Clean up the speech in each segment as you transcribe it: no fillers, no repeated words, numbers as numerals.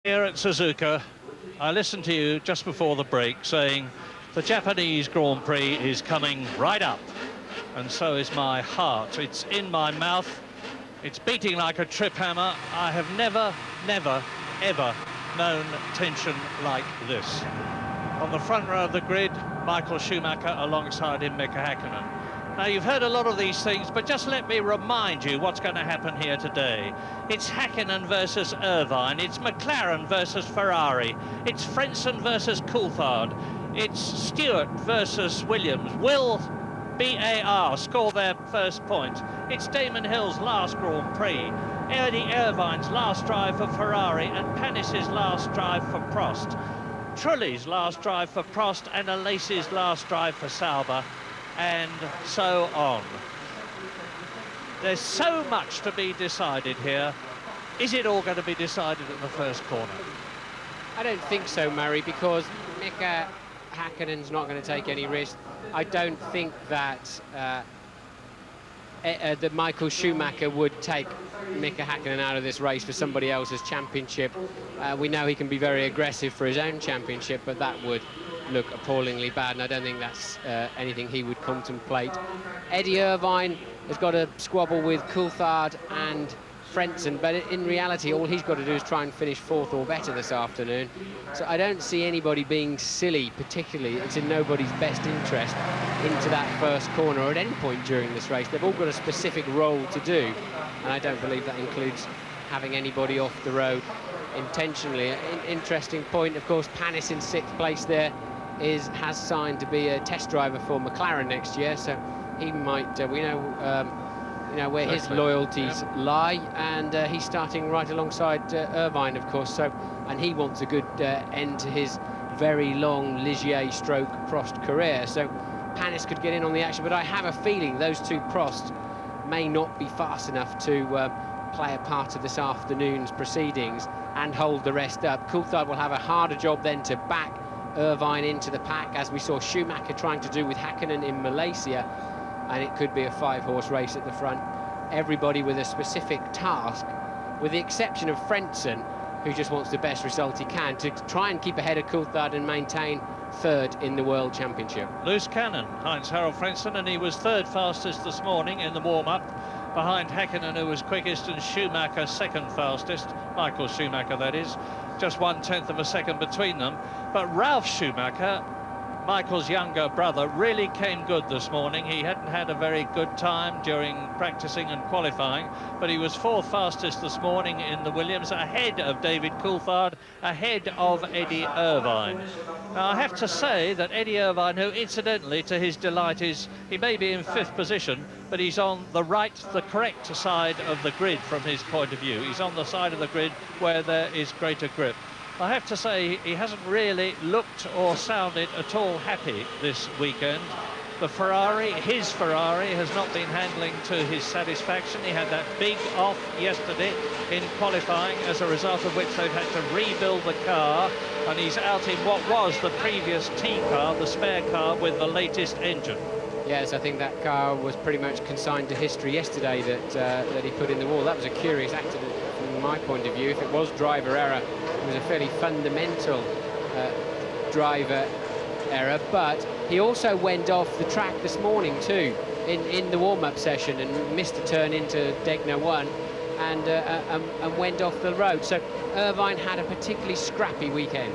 Here at Suzuka, I listened to you just before the break saying the Japanese Grand Prix is coming right up, and so is my heart. It's in my mouth, it's beating like a trip hammer. I have never, ever known tension like this. On the front row of the grid, Michael Schumacher, alongside him, Mika Häkkinen. Now, you've heard a lot of these things, but just let me remind you what's going to happen here today. It's Häkkinen versus Irvine. It's McLaren versus Ferrari. It's Frentzen versus Coulthard. It's Stewart versus Williams. Will BAR score their first point? It's Damon Hill's last Grand Prix. Eddie Irvine's last drive for Ferrari and Panis's last drive for Prost. Trulli's last drive for Prost and Alesi's last drive for Sauber, and so on. There's so much to be decided here. Is it all going to be decided at the first corner? I don't think so, Murray, because Mika Häkkinen's not going to take any risk. I don't think that that Michael Schumacher would take Mika Häkkinen out of this race for somebody else's championship. We know he can be very aggressive for his own championship, but that would look appallingly bad, and I don't think that's anything he would contemplate. Eddie Irvine has got a squabble with Coulthard and Frentzen, but in reality all he's got to do is try and finish fourth or better this afternoon. So I don't see anybody being silly, particularly. It's in nobody's best interest into that first corner or at any point during this race. They've all got a specific role to do, and I don't believe that includes having anybody off the road intentionally. An interesting point, of course, Panis in 6th place there has signed to be a test driver for McLaren next year, so he might, we know where his loyalties lie, and he's starting right alongside Irvine, of course, so, and he wants a good end to his very long Ligier stroke Prost career, so Panis could get in on the action, but I have a feeling those two Prost may not be fast enough to play a part of this afternoon's proceedings and hold the rest up. Coulthard will have a harder job then to back Irvine into the pack, as we saw Schumacher trying to do with Häkkinen in Malaysia, and it could be a 5-horse race at the front. Everybody with a specific task, with the exception of Frentzen, who just wants the best result he can to try and keep ahead of Coulthard and maintain third in the World Championship. Loose cannon, Heinz-Harald Frentzen, and he was third fastest this morning in the warm-up, behind Häkkinen, who was quickest, and Schumacher second fastest, Michael Schumacher that is, just 1/10 of a second between them. But Ralf Schumacher, Michael's younger brother, really came good this morning. He hadn't had a very good time during practicing and qualifying, but he was 4th fastest this morning in the Williams, ahead of David Coulthard, ahead of Eddie Irvine. Now, I have to say that Eddie Irvine, who incidentally, to his delight, he may be in 5th position, but he's on the correct side of the grid from his point of view. He's on the side of the grid where there is greater grip. I have to say, he hasn't really looked or sounded at all happy this weekend. The Ferrari, his Ferrari, has not been handling to his satisfaction. He had that big off yesterday in qualifying, as a result of which they've had to rebuild the car, and he's out in what was the previous T car, the spare car with the latest engine. Yes, I think that car was pretty much consigned to history yesterday that he put in the wall. That was a curious accident from my point of view. If it was driver error, it was a fairly fundamental driver error, but he also went off the track this morning too in the warm-up session and missed a turn into Degner 1 and went off the road. So Irvine had a particularly scrappy weekend.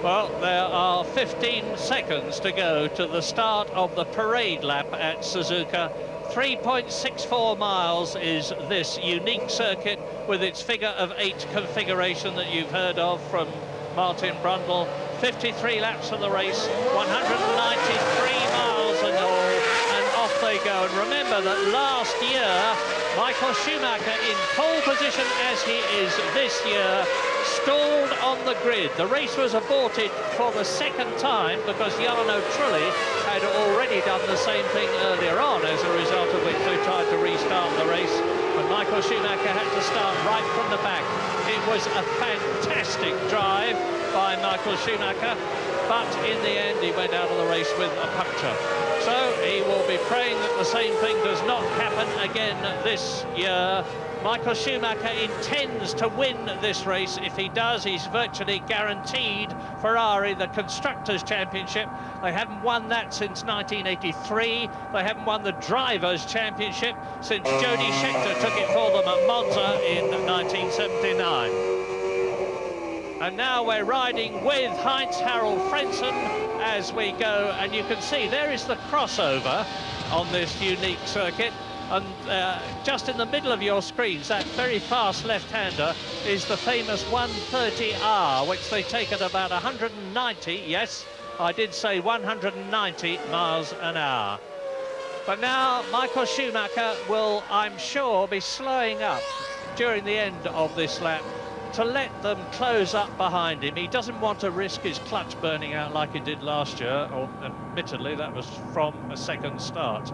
Well, there are 15 seconds to go to the start of the parade lap at Suzuka. 3.64 miles is this unique circuit with its figure of 8 configuration that you've heard of from Martin Brundle. 53 laps of the race, 193 miles in all, and off they go. And remember that last year, Michael Schumacher, in pole position as he is this year, stalled on the grid. The race was aborted for the 2nd time because Jarno Trulli had already done the same thing earlier on, as a result of which they tried to restart the race, and Michael Schumacher had to start right from the back. It was a fantastic drive by Michael Schumacher, but in the end he went out of the race with a puncture. So he will be praying that the same thing does not happen again this year. Michael Schumacher intends to win this race. If he does, he's virtually guaranteed Ferrari the Constructors' Championship. They haven't won that since 1983. They haven't won the Drivers' Championship since Jody Scheckter took it for them at Monza in 1979. And now we're riding with Heinz-Harald Frentzen as we go, and you can see there is the crossover on this unique circuit. And just in the middle of your screens, that very fast left-hander is the famous 130R, which they take at about 190, yes, I did say 190 miles an hour. But now Michael Schumacher will, I'm sure, be slowing up during the end of this lap to let them close up behind him. He doesn't want to risk his clutch burning out like he did last year, or admittedly that was from a second start.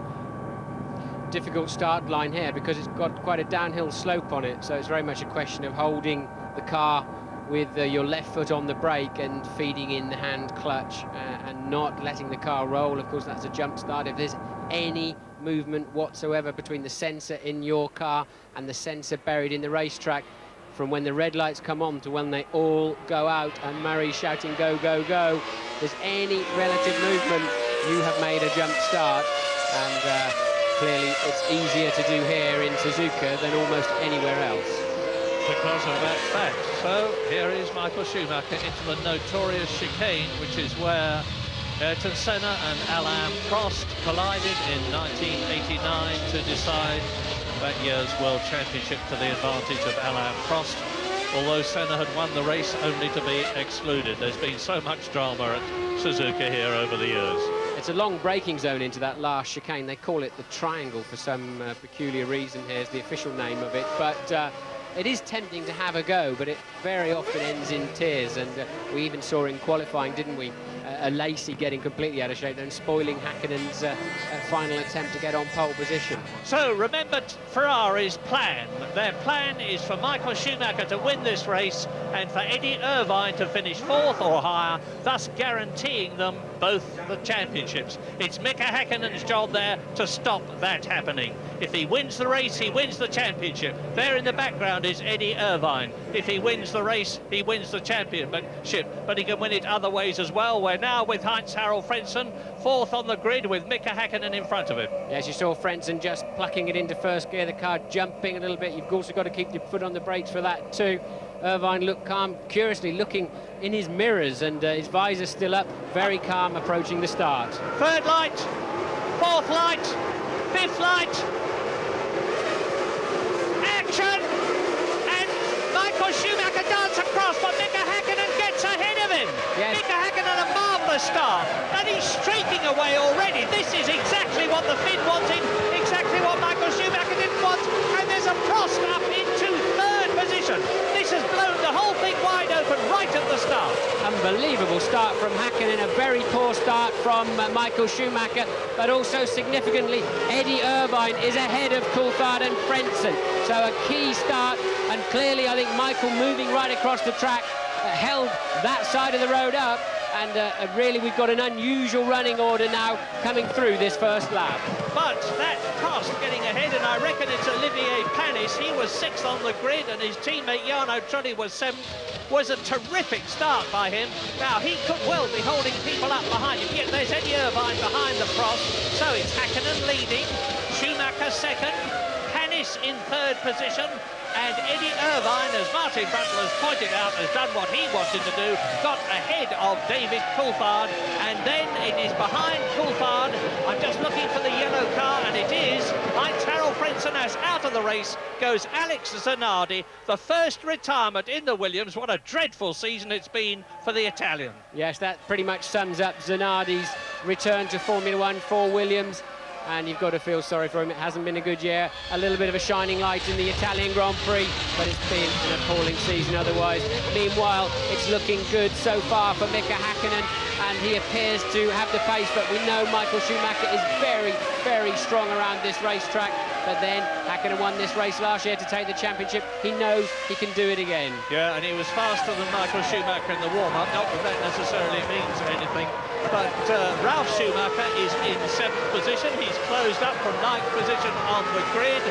Difficult start line here because it's got quite a downhill slope on it, so it's very much a question of holding the car with your left foot on the brake and feeding in the hand clutch and not letting the car roll. Of course, that's a jump start. If there's any movement whatsoever between the sensor in your car and the sensor buried in the racetrack, from when the red lights come on to when they all go out and Murray's shouting go, go, go, if there's any relative movement, you have made a jump start. And clearly it's easier to do here in Suzuka than almost anywhere else. Because of that fact. So here is Michael Schumacher into the notorious chicane, which is where Ayrton Senna and Alain Prost collided in 1989 to decide that year's World Championship to the advantage of Alain Prost, although Senna had won the race only to be excluded. There's been so much drama at Suzuka here over the years. It's a long braking zone into that last chicane. They call it the triangle for some peculiar reason. Here's the official name of it. But it is tempting to have a go, but it very often ends in tears. And we even saw in qualifying, didn't we, a Lacey getting completely out of shape and spoiling Häkkinen's final attempt to get on pole position. So remember Ferrari's plan. Their plan is for Michael Schumacher to win this race and for Eddie Irvine to finish fourth or higher, thus guaranteeing them both the championships. It's Mika Häkkinen's job there to stop that happening. If he wins the race, he wins the championship. There in the background is Eddie Irvine. If he wins the race, he wins the championship, but he can win it other ways as well. We're now with Heinz-Harald Frentzen, fourth on the grid with Mika Häkkinen in front of him. Yes, you saw Frentzen just plucking it into first gear, the car jumping a little bit. You've also got to keep your foot on the brakes for that too. Irvine looked calm, curiously looking in his mirrors, and his visor still up, very calm approaching the start. Third light, fourth light, fifth light. Action! And Michael Schumacher darts across, but Mika Häkkinen gets ahead of him. Yes. Mika Häkkinen a marvellous start, and he's streaking away already. This is exactly what the Finn wanted, exactly what Michael Schumacher didn't want, and there's a Prost up into third position. This has blown the whole thing wide open right at the start. Unbelievable start from Häkkinen, a very poor start from Michael Schumacher, but also significantly Eddie Irvine is ahead of Coulthard and Frentzen. So a key start, and clearly I think Michael moving right across the track held that side of the road up, and really we've got an unusual running order now coming through this first lap. But that Prost getting ahead, and I reckon it's Olivier Panis. He was sixth on the grid, and his teammate Jarno Trulli was seventh. Was a terrific start by him. Now, he could well be holding people up behind him. Yet there's Eddie Irvine behind the Prost. So it's Häkkinen leading, Schumacher second, Panis in third position, and Eddie Irvine, as Martin Brundle has pointed out, has done what he wanted to do, got ahead of David Coulthard, and then it is behind Coulthard. I'm just looking for the yellow car, and it is Heinz-Harald Frentzen as out of the race goes Alex Zanardi, the first retirement in the Williams. What a dreadful season it's been for the Italian. Yes, that pretty much sums up Zanardi's return to Formula One for Williams. And you've got to feel sorry for him. It hasn't been a good year. A little bit of a shining light in the Italian Grand Prix, but it's been an appalling season otherwise. Meanwhile, it's looking good so far for Mika Häkkinen, and he appears to have the pace, but we know Michael Schumacher is very, very strong around this racetrack. But then Häkkinen won this race last year to take the championship. He knows he can do it again. Yeah, and he was faster than Michael Schumacher in the warm-up. Not that that necessarily means anything. But Ralf Schumacher is in seventh position. He's closed up from ninth position on the grid.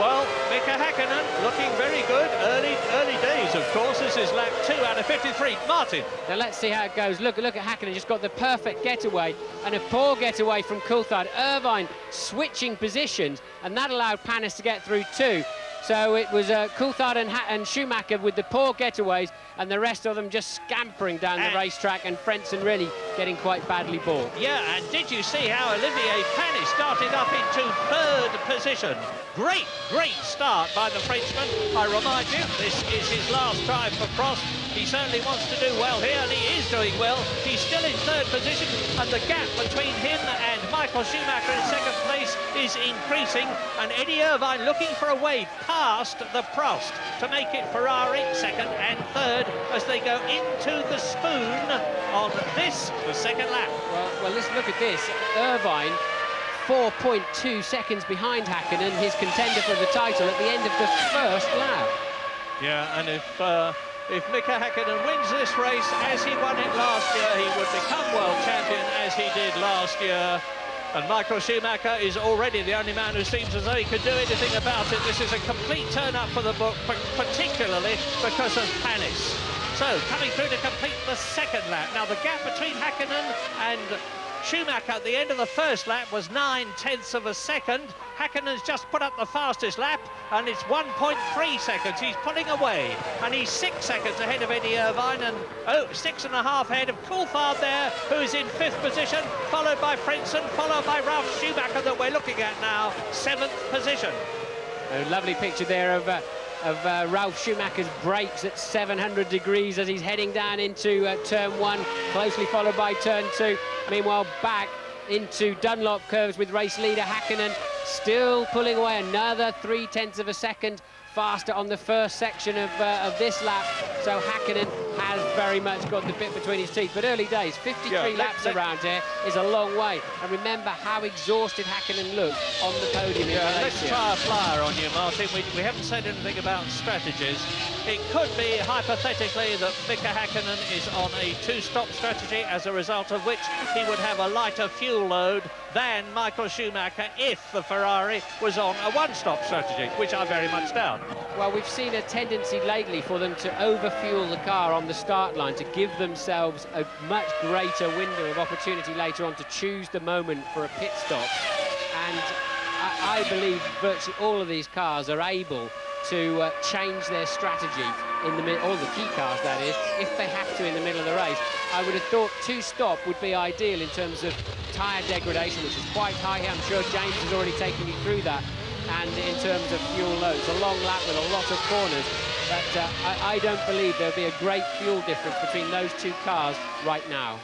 Well, Mika Häkkinen looking very good. Early days, of course. This is lap 2 out of 53. Martin. Now let's see how it goes. Look at Häkkinen, just got the perfect getaway, and a poor getaway from Coulthard. Irvine switching positions, and that allowed Panis to get through too. So it was Coulthard and Schumacher with the poor getaways, and the rest of them just scampering down the racetrack, and Frentzen really getting quite badly bought. Yeah, and did you see how Olivier Panis started up into 3rd position? Great start by the Frenchman. I remind you, this is his last try for Prost. He certainly wants to do well here, and he is doing well. He's still in 3rd position, and the gap between him and Michael Schumacher in 2nd place is increasing, and Eddie Irvine looking for a way past the Prost to make it Ferrari 2nd and 3rd as they go into the spoon on this, the 2nd lap. Well, let's look at this. Irvine 4.2 seconds behind Häkkinen, his contender for the title at the end of the 1st lap. Yeah, and if Mika Häkkinen wins this race as he won it last year, he would become world champion as he did last year. And Michael Schumacher is already the only man who seems as though he could do anything about it. This is a complete turn-up for the book, particularly because of Panis. So, coming through to complete the 2nd lap. Now, the gap between Häkkinen and Schumacher at the end of the 1st lap was 9/10 of a second. Häkkinen's just put up the fastest lap, and it's 1.3 seconds. He's pulling away, and he's 6 seconds ahead of Eddie Irvine, and 6.5 ahead of Coulthard there, who's in 5th position, followed by Frentzen, followed by Ralf Schumacher that we're looking at now, 7th position. A lovely picture there of Ralf Schumacher's brakes at 700 degrees as he's heading down into turn 1, closely followed by turn 2. Meanwhile, back into Dunlop curves with race leader Häkkinen, still pulling away another 0.3 of a second faster on the 1st section of this lap. So Häkkinen has very much got the bit between his teeth. But early days, 53 laps around here is a long way. And remember how exhausted Häkkinen looked on the podium in Malaysia. Let's try a flyer on you, Martin. We haven't said anything about strategies. It could be, hypothetically, that Mika Häkkinen is on a 2-stop strategy, as a result of which he would have a lighter fuel load than Michael Schumacher if the Ferrari was on a 1-stop strategy, which I very much doubt. Well, we've seen a tendency lately for them to overfuel the car on the start line to give themselves a much greater window of opportunity later on to choose the moment for a pit stop. And I believe virtually all of these cars are able to change their strategy in the middle, all the key cars that is, if they have to in the middle of the race. I would have thought 2-stop would be ideal in terms of tyre degradation, which is quite high here. I'm sure James has already taken you through that. And in terms of fuel load, it's a long lap with a lot of corners, but I don't believe there'll be a great fuel difference between those 2 cars right now.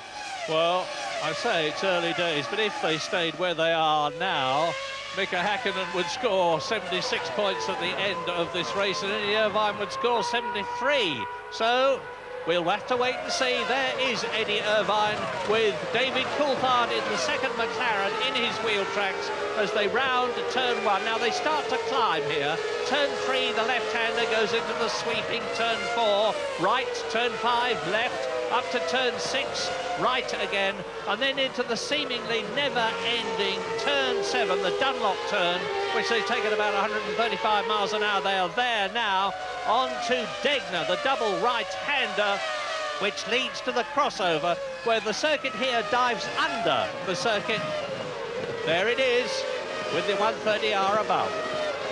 Well, I say it's early days, but if they stayed where they are now, Mika Häkkinen would score 76 points at the end of this race, and Eddie Irvine would score 73. So we'll have to wait and see. There is Eddie Irvine with David Coulthard in the 2nd McLaren in his wheel tracks as they round turn 1. Now they start to climb here. Turn 3, the left-hander goes into the sweeping turn 4, right, turn 5, left, up to turn 6, right again, and then into the seemingly never-ending turn 7, the Dunlop turn, which they've taken about 135 miles an hour. They are there now, on to Degner, the double right-hander, which leads to the crossover, where the circuit here dives under the circuit. There it is, with the 130R above.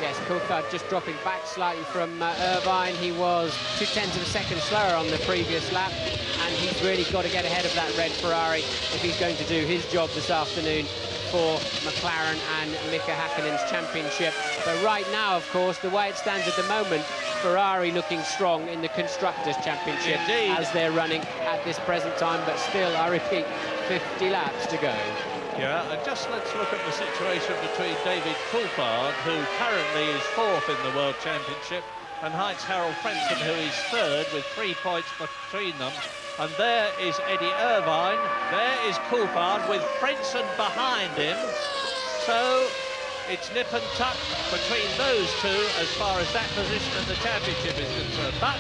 Yes, Coulthard just dropping back slightly from Irvine. He was 0.2 of a second slower on the previous lap, and he's really got to get ahead of that red Ferrari if he's going to do his job this afternoon for McLaren and Mika Häkkinen's championship. But right now, of course, the way it stands at the moment, Ferrari looking strong in the Constructors' Championship. Indeed. As they're running at this present time, but still, I repeat, 50 laps to go. Yeah, and just let's look at the situation between David Coulthard, who currently is 4th in the World Championship, and Heinz Harald Frentzen, who is 3rd with 3 points between them. And there is Eddie Irvine, there is Coulthard with Frentzen behind him. So it's nip and tuck between those 2 as far as that position in the championship is concerned. But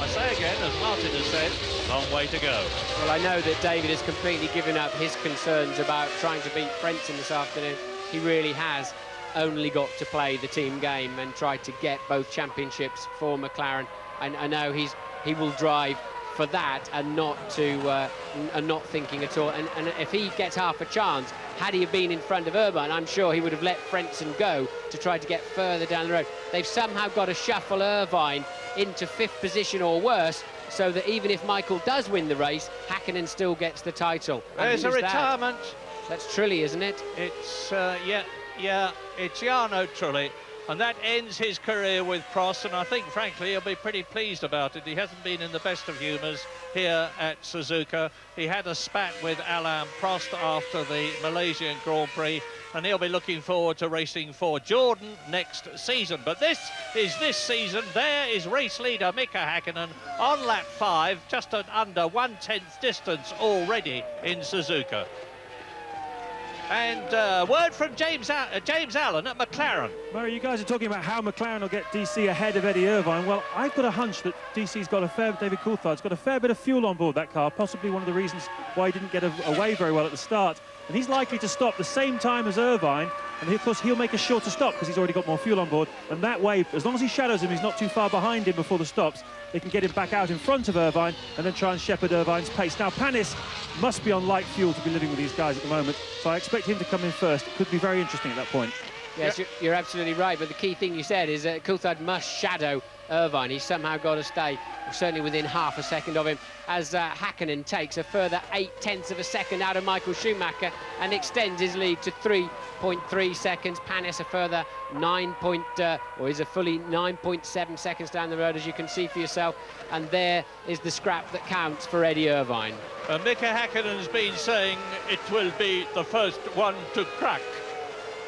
I say again, as Martin has said, long way to go. Well, I know that David has completely given up his concerns about trying to beat Frentzen this afternoon. He really has. only got to play the team game and tried to get both championships for McLaren. And I know he will drive for that and not thinking at all. And if he gets half a chance, had he been in front of Irvine, I'm sure he would have let Frentzen go to try to get further down the road. They've somehow got to shuffle Irvine into 5th position or worse, so that even if Michael does win the race, Häkkinen still gets the title. There's a retirement. That's Trulli, isn't it? It's, yeah, it's Jarno Trulli. And that ends his career with Prost, and I think, frankly, he'll be pretty pleased about it. He hasn't been in the best of humours here at Suzuka. He had a spat with Alain Prost after the Malaysian Grand Prix, and he'll be looking forward to racing for Jordan next season. But this season. There is race leader Mika Häkkinen on lap 5, just at under 1/10 distance already in Suzuka. And word from James Allen at McLaren. Murray, you guys are talking about how McLaren will get DC ahead of Eddie Irvine. Well, I've got a hunch that DC's got David Coulthard's got a fair bit of fuel on board that car, possibly one of the reasons why he didn't get away very well at the start. And he's likely to stop the same time as Irvine, and of course he'll make a shorter stop because he's already got more fuel on board. And that way, as long as he shadows him, he's not too far behind him before the stops, they can get him back out in front of Irvine and then try and shepherd Irvine's pace. Now, Panis must be on light fuel to be living with these guys at the moment, so I expect him to come in first. It could be very interesting at that point. Yes, you're absolutely right, but the key thing you said is that Coulthard must shadow Irvine. He's somehow got to stay certainly within half a second of him, as Häkkinen takes a further 0.8 of a second out of Michael Schumacher and extends his lead to 3.3 seconds. Panis a further is a fully 9.7 seconds down the road, as you can see for yourself. And there is the scrap that counts for Eddie Irvine. Mika Häkkinen's been saying it will be the first one to crack.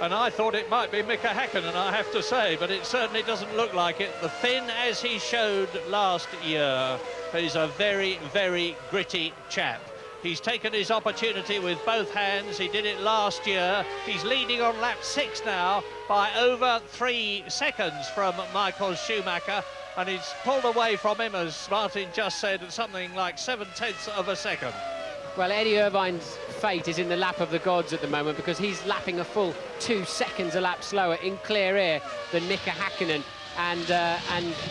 And I thought it might be Mika Häkkinen, I have to say, but it certainly doesn't look like it. The Finn, as he showed last year, is a very, very gritty chap. He's taken his opportunity with both hands. He did it last year. He's leading on lap 6 now by over 3 seconds from Michael Schumacher, and he's pulled away from him, as Martin just said, at something like 0.7 of a second. Well, Eddie Irvine's fate is in the lap of the gods at the moment, because he's lapping a full 2 seconds a lap slower in clear air than Mika Häkkinen, and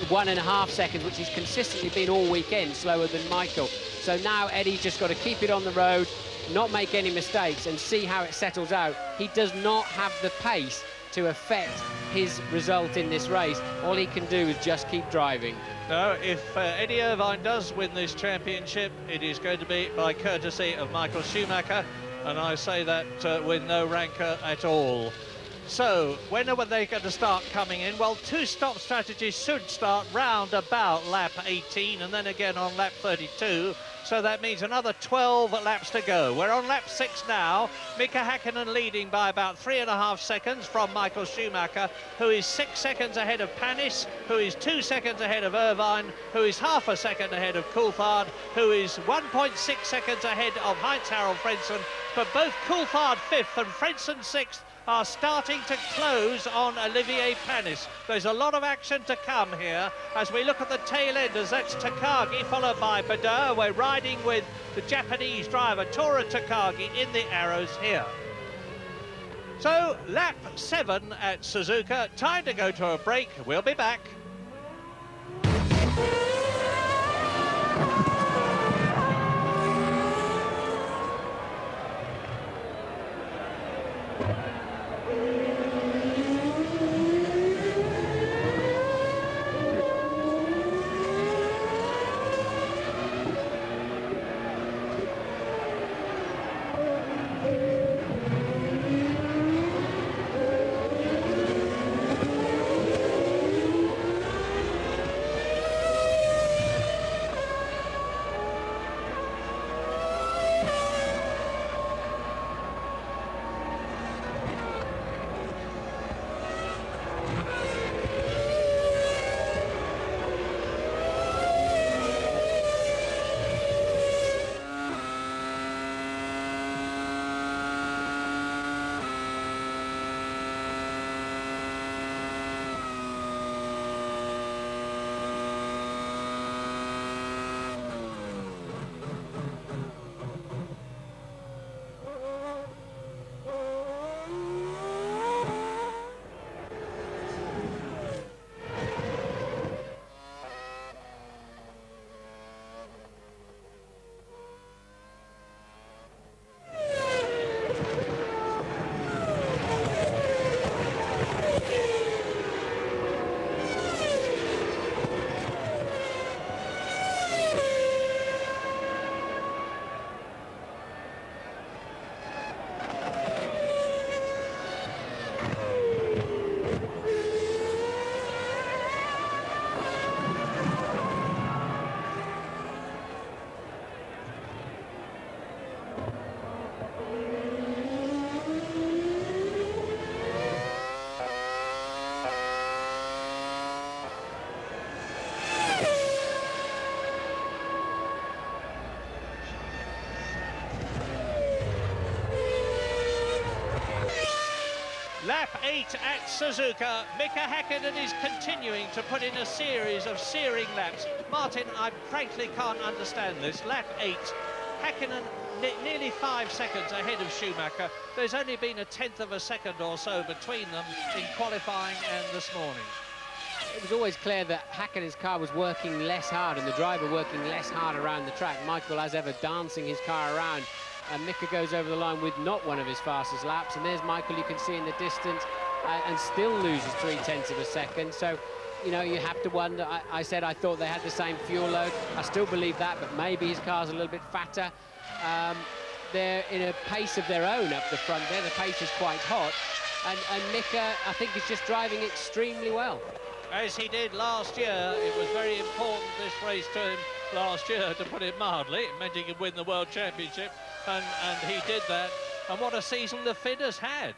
1.5 seconds, which he's consistently been all weekend, slower than Michael. So now Eddie's just got to keep it on the road, not make any mistakes, and see how it settles out. He does not have the pace to affect his result in this race. All he can do is just keep driving. No, if Eddie Irvine does win this championship, it is going to be by courtesy of Michael Schumacher, and I say that with no rancour at all. So, when are they going to start coming in? Well, two-stop strategies should start round about lap 18 and then again on lap 32. So that means another 12 laps to go. We're on lap 6 now. Mika Häkkinen leading by about 3.5 seconds from Michael Schumacher, who is 6 seconds ahead of Panis, who is 2 seconds ahead of Irvine, who is half a second ahead of Coulthard, who is 1.6 seconds ahead of Heinz-Harald Frentzen. But both Coulthard 5th and Frentzen 6th are starting to close on Olivier Panis. There's a lot of action to come here as we look at the tail enders. That's Takagi followed by Badeur. We're riding with the Japanese driver Tora Takagi in the arrows here. So lap 7 at Suzuka. Time to go to a break. We'll be back. Lap 8 at Suzuka. Mika Häkkinen is continuing to put in a series of searing laps. Martin, I frankly can't understand this. Lap 8, Häkkinen nearly 5 seconds ahead of Schumacher. There's only been a tenth of a second or so between them in qualifying and this morning. It was always clear that Häkkinen's car was working less hard and the driver working less hard around the track. Michael, as ever, dancing his car around. And Mika goes over the line with not one of his fastest laps. And there's Michael, you can see in the distance, and still loses 0.3 of a second. So, you know, you have to wonder. I said I thought they had the same fuel load. I still believe that, but maybe his car's a little bit fatter. They're in a pace of their own up the front there. The pace is quite hot. And Mika, I think, is just driving extremely well. As he did last year. It was very important, this race to him last year, to put it mildly. It meant he could win the World Championship, and he did that. And what a season the Finn has had.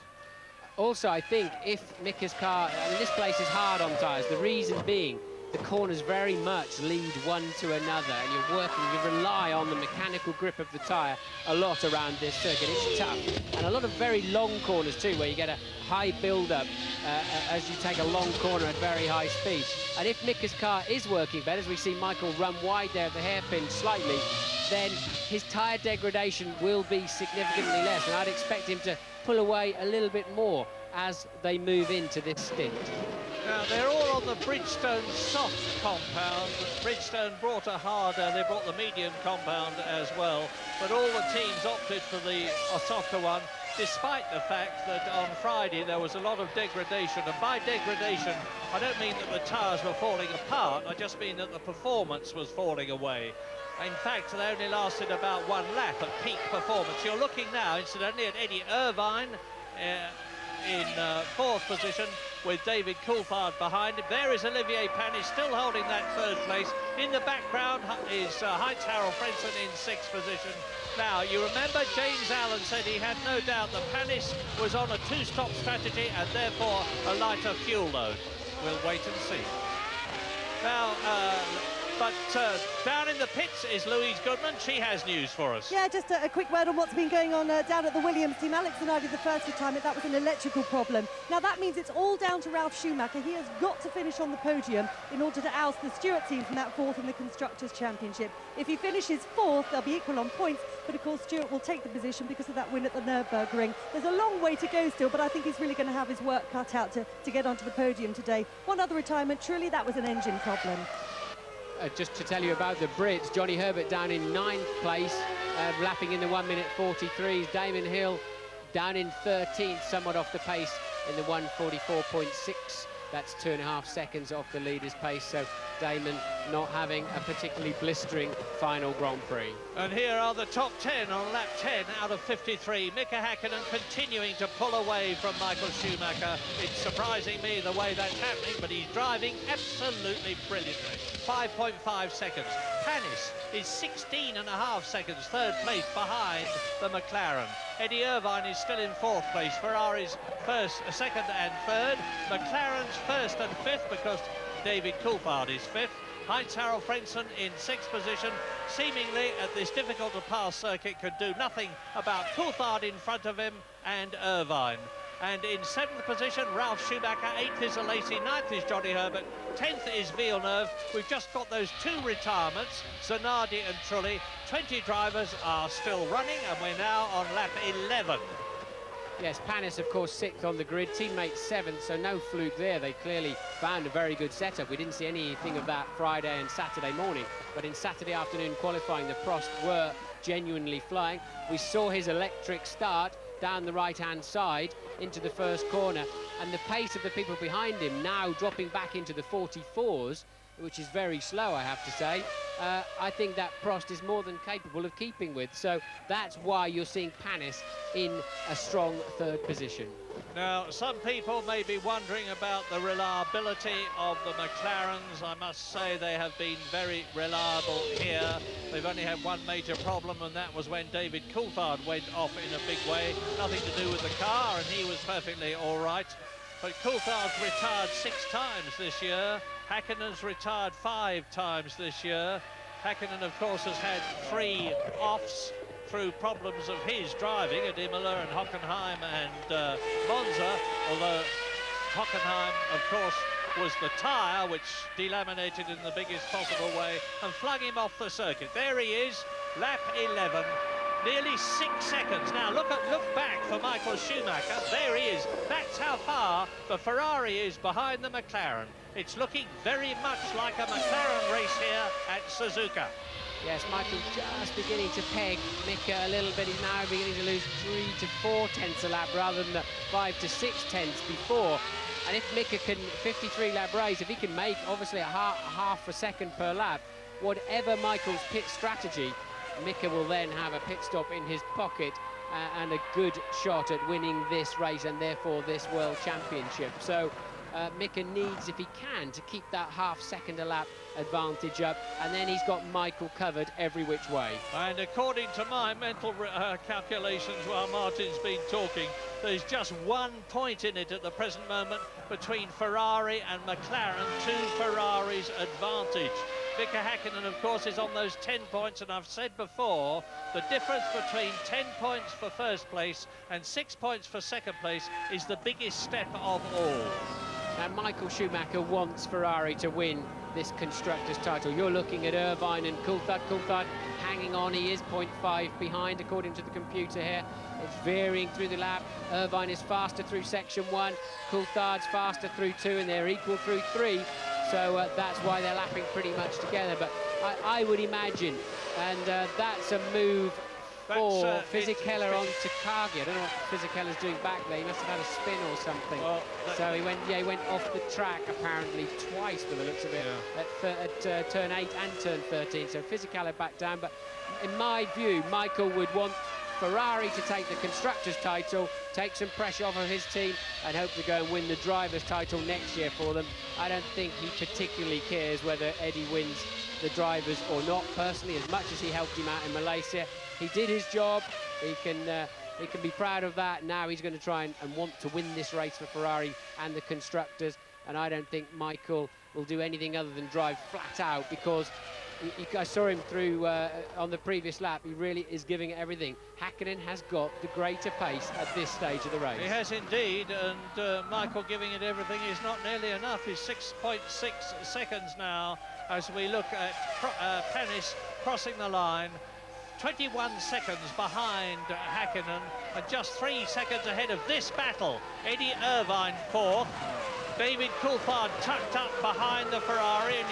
Also, I think if Mika's car, I mean, this place is hard on tyres, the reason being the corners very much lead one to another, and you rely on the mechanical grip of the tyre a lot around this circuit. It's tough, and a lot of very long corners too, where you get a high build-up as you take a long corner at very high speed. And if Mika's car is working better, as we see Michael run wide there at the hairpin slightly, then his tyre degradation will be significantly less, and I'd expect him to pull away a little bit more as they move into this stint. Now, they're all on the Bridgestone soft compound. Bridgestone brought a harder, they brought the medium compound as well, but all the teams opted for the softer one, despite the fact that on Friday there was a lot of degradation. And by degradation, I don't mean that the tyres were falling apart, I just mean that the performance was falling away. In fact, they only lasted about one lap at peak performance. You're looking now, incidentally, at Eddie Irvine in fourth position, with David Coulthard behind him. There is Olivier Panis still holding that third place. In the background is Heinz Harold Frentzen in sixth position. Now, you remember James Allen said he had no doubt that Panis was on a two-stop strategy and therefore a lighter fuel load. We'll wait and see. Now, down in the pits is Louise Goodman. She has news for us. Yeah, just a quick word on what's been going on down at the Williams team. Alex and I did the first retirement. That was an electrical problem. Now, that means it's all down to Ralf Schumacher. He has got to finish on the podium in order to oust the Stewart team from that fourth in the Constructors' Championship. If he finishes fourth, they'll be equal on points, but of course Stewart will take the position because of that win at the Nürburgring. There's a long way to go still, but I think he's really going to have his work cut out to get onto the podium today. One other retirement, truly that was an engine problem. Just to tell you about the Brits, Johnny Herbert down in 9th place, lapping in the 1:43s. Damon Hill down in 13th, somewhat off the pace in the 1:44.6. That's 2.5 seconds off the leader's pace, so Damon not having a particularly blistering final Grand Prix. And here are the top 10 on lap 10 out of 53. Mika Häkkinen continuing to pull away from Michael Schumacher. It's surprising me the way that's happening, but he's driving absolutely brilliantly. 5.5 seconds. Panis is 16.5 seconds, third place behind the McLaren. Eddie Irvine is still in fourth place. Ferrari's second and third. McLaren's first and fifth because David Coulthard is fifth. Heinz Harold Frentzen in sixth position. Seemingly at this difficult to pass circuit could do nothing about Coulthard in front of him and Irvine. And in seventh position, Ralf Schumacher. Eighth is Alesi. Ninth is Johnny Herbert. 10th is Villeneuve. We've just got those two retirements, Zanardi and Trulli. 20 drivers are still running, and we're now on lap 11. Yes, Panis, of course, 6th on the grid, teammate 7th, so no fluke there. They clearly found a very good setup. We didn't see anything of that Friday and Saturday morning, but in Saturday afternoon qualifying, the Prost were genuinely flying. We saw his electric start down the right-hand side into the first corner, and the pace of the people behind him now dropping back into the 44s, which is very slow, I have to say. I think that Prost is more than capable of keeping with, so that's why you're seeing Panis in a strong third position. Now, some people may be wondering about the reliability of the McLarens. I must say they have been very reliable here. They've only had one major problem, and that was when David Coulthard went off in a big way. Nothing to do with the car, and he was perfectly all right. But Coulthard's retired 6 times this year. Häkkinen's retired 5 times this year. Häkkinen, of course, has had 3 offs. through problems of his driving at Imola and Hockenheim and Monza, although Hockenheim, of course, was the tyre which delaminated in the biggest possible way and flung him off the circuit. There he is, lap 11, nearly 6 seconds. Now look back for Michael Schumacher. There he is. That's how far the Ferrari is behind the McLaren. It's looking very much like a McLaren race here at Suzuka. Yes, Michael just beginning to peg Mika a little bit. He's now beginning to lose 3 to 4 tenths a lap rather than the 5 to 6 tenths before. And if Mika can, 53-lap race, if he can make, obviously, a half a second per lap, whatever Michael's pit strategy, Mika will then have a pit stop in his pocket and a good shot at winning this race and therefore this World Championship. So Mika needs, if he can, to keep that half-second a lap advantage up, and then he's got Michael covered every which way. And according to my mental calculations while Martin's been talking, there's just 1 point in it at the present moment between Ferrari and McLaren, to Ferrari's advantage. Mika Häkkinen, of course, is on those 10 points, and I've said before, the difference between 10 points for first place and 6 points for second place is the biggest step of all. Now, Michael Schumacher wants Ferrari to win this Constructors' title. You're looking at Irvine and Coulthard. Coulthard hanging on. He is 0.5 behind, according to the computer here. It's varying through the lap. Irvine is faster through section 1. Coulthard's faster through 2, and they're equal through 3. So that's why they're lapping pretty much together. But I would imagine, and that's a move for Fisichella on Takagi. I don't know what Fisichella's doing back there. He must have had a spin or something. Well, so he went off the track apparently twice, by the looks of it, at turn 8 and turn 13. So Fisichella back down. But in my view, Michael would want Ferrari to take the Constructors' title, take some pressure off of his team, and hope to go and win the Drivers' title next year for them. I don't think he particularly cares whether Eddie wins the Drivers or not, personally, as much as he helped him out in Malaysia. He did his job. He can be proud of that. Now he's going to try and want to win this race for Ferrari and the Constructors, and I don't think Michael will do anything other than drive flat out, because I saw him through on the previous lap. He really is giving it everything. Häkkinen has got the greater pace at this stage of the race. He has indeed, and Michael giving it everything is not nearly enough. He's 6.6 seconds now as we look at Pennis crossing the line. 21 seconds behind Häkkinen, and just 3 seconds ahead of this battle. Eddie Irvine fourth. David Coulthard tucked up behind the Ferrari, and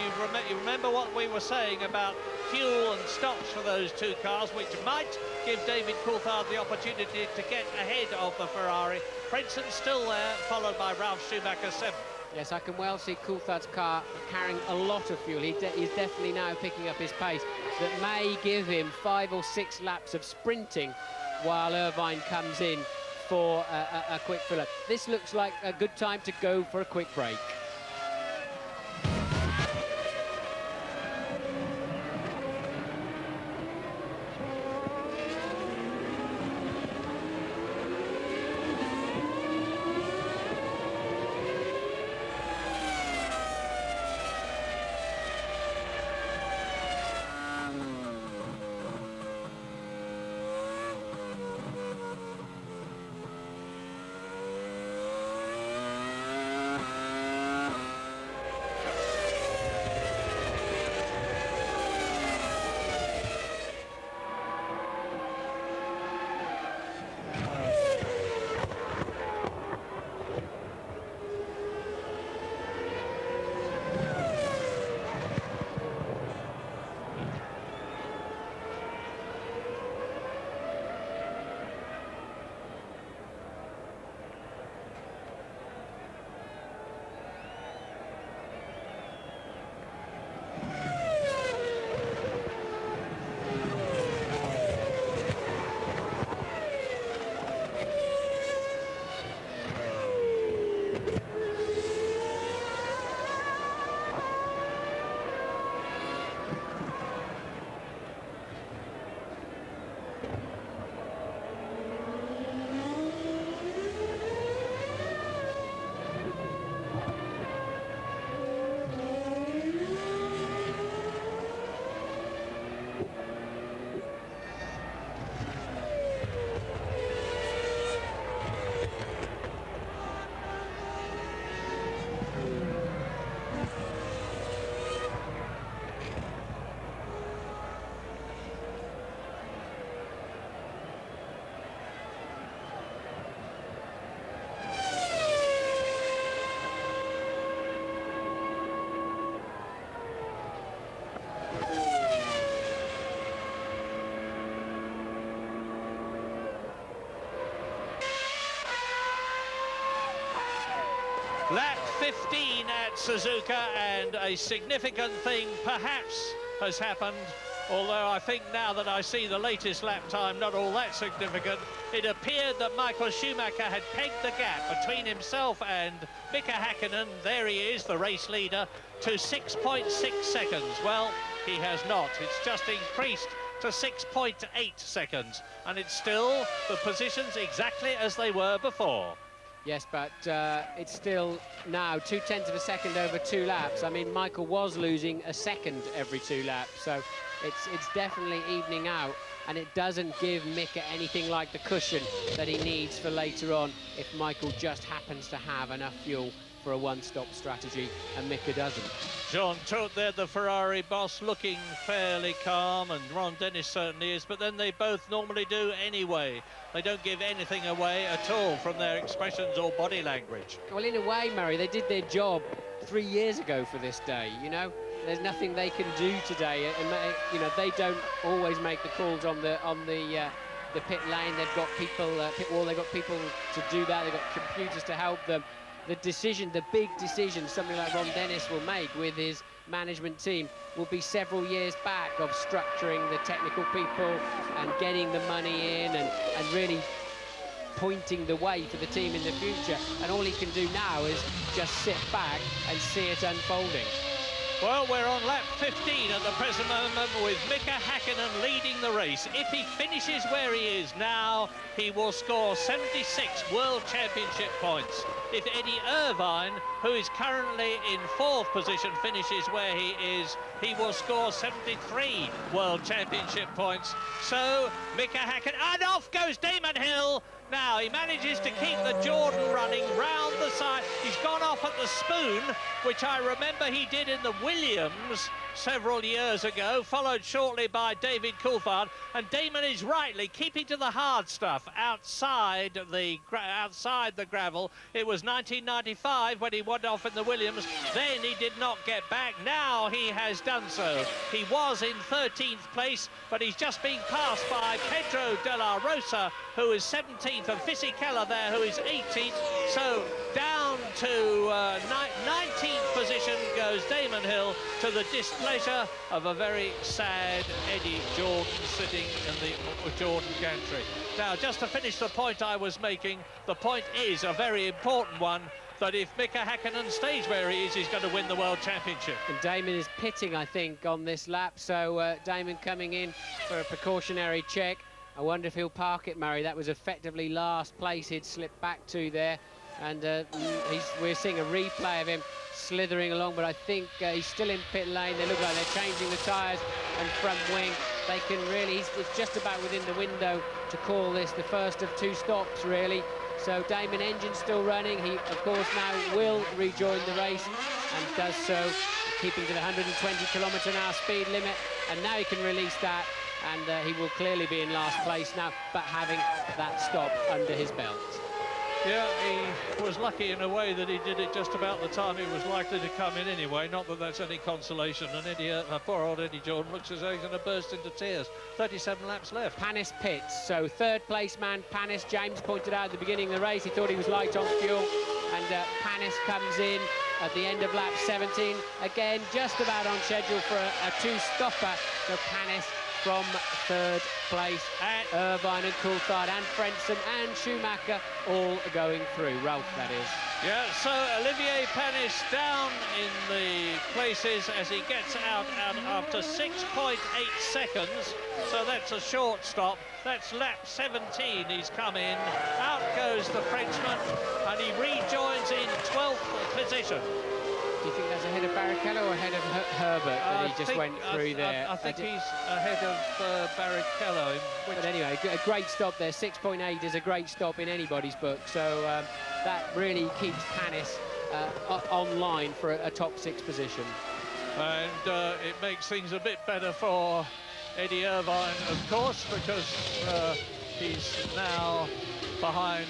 you remember what we were saying about fuel and stops for those two cars, which might give David Coulthard the opportunity to get ahead of the Ferrari. Frentzen still there, followed by Ralf Schumacher seventh. Yes, I can well see Coulthard's car carrying a lot of fuel. He's definitely now picking up his pace. That may give him 5 or 6 laps of sprinting while Irvine comes in for a quick fill-up. This looks like a good time to go for a quick break. Lap 15 at Suzuka, and a significant thing perhaps has happened, although I think now that I see the latest lap time, not all that significant. It appeared that Michael Schumacher had pegged the gap between himself and Mika Häkkinen, there he is, the race leader, to 6.6 seconds. Well, he has not. It's just increased to 6.8 seconds, and it's still the positions exactly as they were before. Yes, but it's still now 0.2 of a second over 2 laps. I mean, Michael was losing a second every 2 laps, so it's definitely evening out, and it doesn't give Mika anything like the cushion that he needs for later on if Michael just happens to have enough fuel for a one-stop strategy, and Mika doesn't. Jean Todt there, the Ferrari boss, looking fairly calm, and Ron Dennis certainly is, but then they both normally do anyway. They don't give anything away at all from their expressions or body language. Well, in a way, Murray, they did their job 3 years ago for this day, you know? There's nothing they can do today, and you know, they don't always make the calls on the pit lane. They've got people, pit wall, they've got people to do that, they've got computers to help them. The decision, the big decision, something like Ron Dennis will make with his management team, will be several years back of structuring the technical people and getting the money in and really pointing the way for the team in the future. And all he can do now is just sit back and see it unfolding. Well, we're on lap 15 at the present moment with Mika Häkkinen leading the race. If he finishes where he is now, he will score 76 World Championship points. If Eddie Irvine, who is currently in 4th position, finishes where he is, he will score 73 World Championship points. So, Mika Häkkinen, and off goes Damon Hill. Now, he manages to keep the Jordan running round the side. He's gone off at the Spoon, which I remember he did in the Williams several years ago, followed shortly by David Coulthard. And Damon is rightly keeping to the hard stuff outside the gravel. It was 1995 when he went off in the Williams. Then he did not get back. Now he has done so. He was in 13th place, but he's just been passed by Pedro de la Rosa, who is 17th, and Fisichella there, who is 18th. So down to 19th position goes Damon Hill, to the displeasure of a very sad Eddie Jordan sitting in the Jordan gantry. Now, just to finish the point I was making, the point is a very important one, that if Mika Häkkinen stays where he is, he's going to win the World Championship. And Damon is pitting, I think, on this lap, so Damon coming in for a precautionary check. I wonder if he'll park it, Murray. That was effectively last place he'd slipped back to there, and we're seeing a replay of him slithering along, but I think he's still in pit lane. They look like they're changing the tyres and front wing. They can really, it's just about within the window to call this the first of 2 stops, really. So Damon, engine still running. He, of course, now will rejoin the race and does so, keeping to the 120 km/h speed limit. And now he can release that, and he will clearly be in last place now, but having that stop under his belt. Yeah, he was lucky in a way that he did it just about the time he was likely to come in anyway. Not that that's any consolation. And poor old Eddie Jordan looks as though he's going to burst into tears. 37 laps left. Panis pits. So 3rd place man, Panis. James pointed out at the beginning of the race, he thought he was light on fuel. And Panis comes in at the end of lap 17. Again, just about on schedule for a 2-stopper. So Panis from 3rd place. Irvine and Coulthard and Frentzen and Schumacher all going through. Ralph, that is. Yeah, so Olivier Panis down in the places as he gets out after 6.8 seconds. So that's a short stop. That's lap 17 he's come in. Out goes the Frenchman, and he rejoins in 12th position. Do you think that's ahead of Barrichello or ahead of Herbert that he just went through there? I think he's ahead of Barrichello. But anyway, a great stop there. 6.8 is a great stop in anybody's book. So that really keeps Panis online for a top 6 position. And it makes things a bit better for Eddie Irvine, of course, because he's now behind.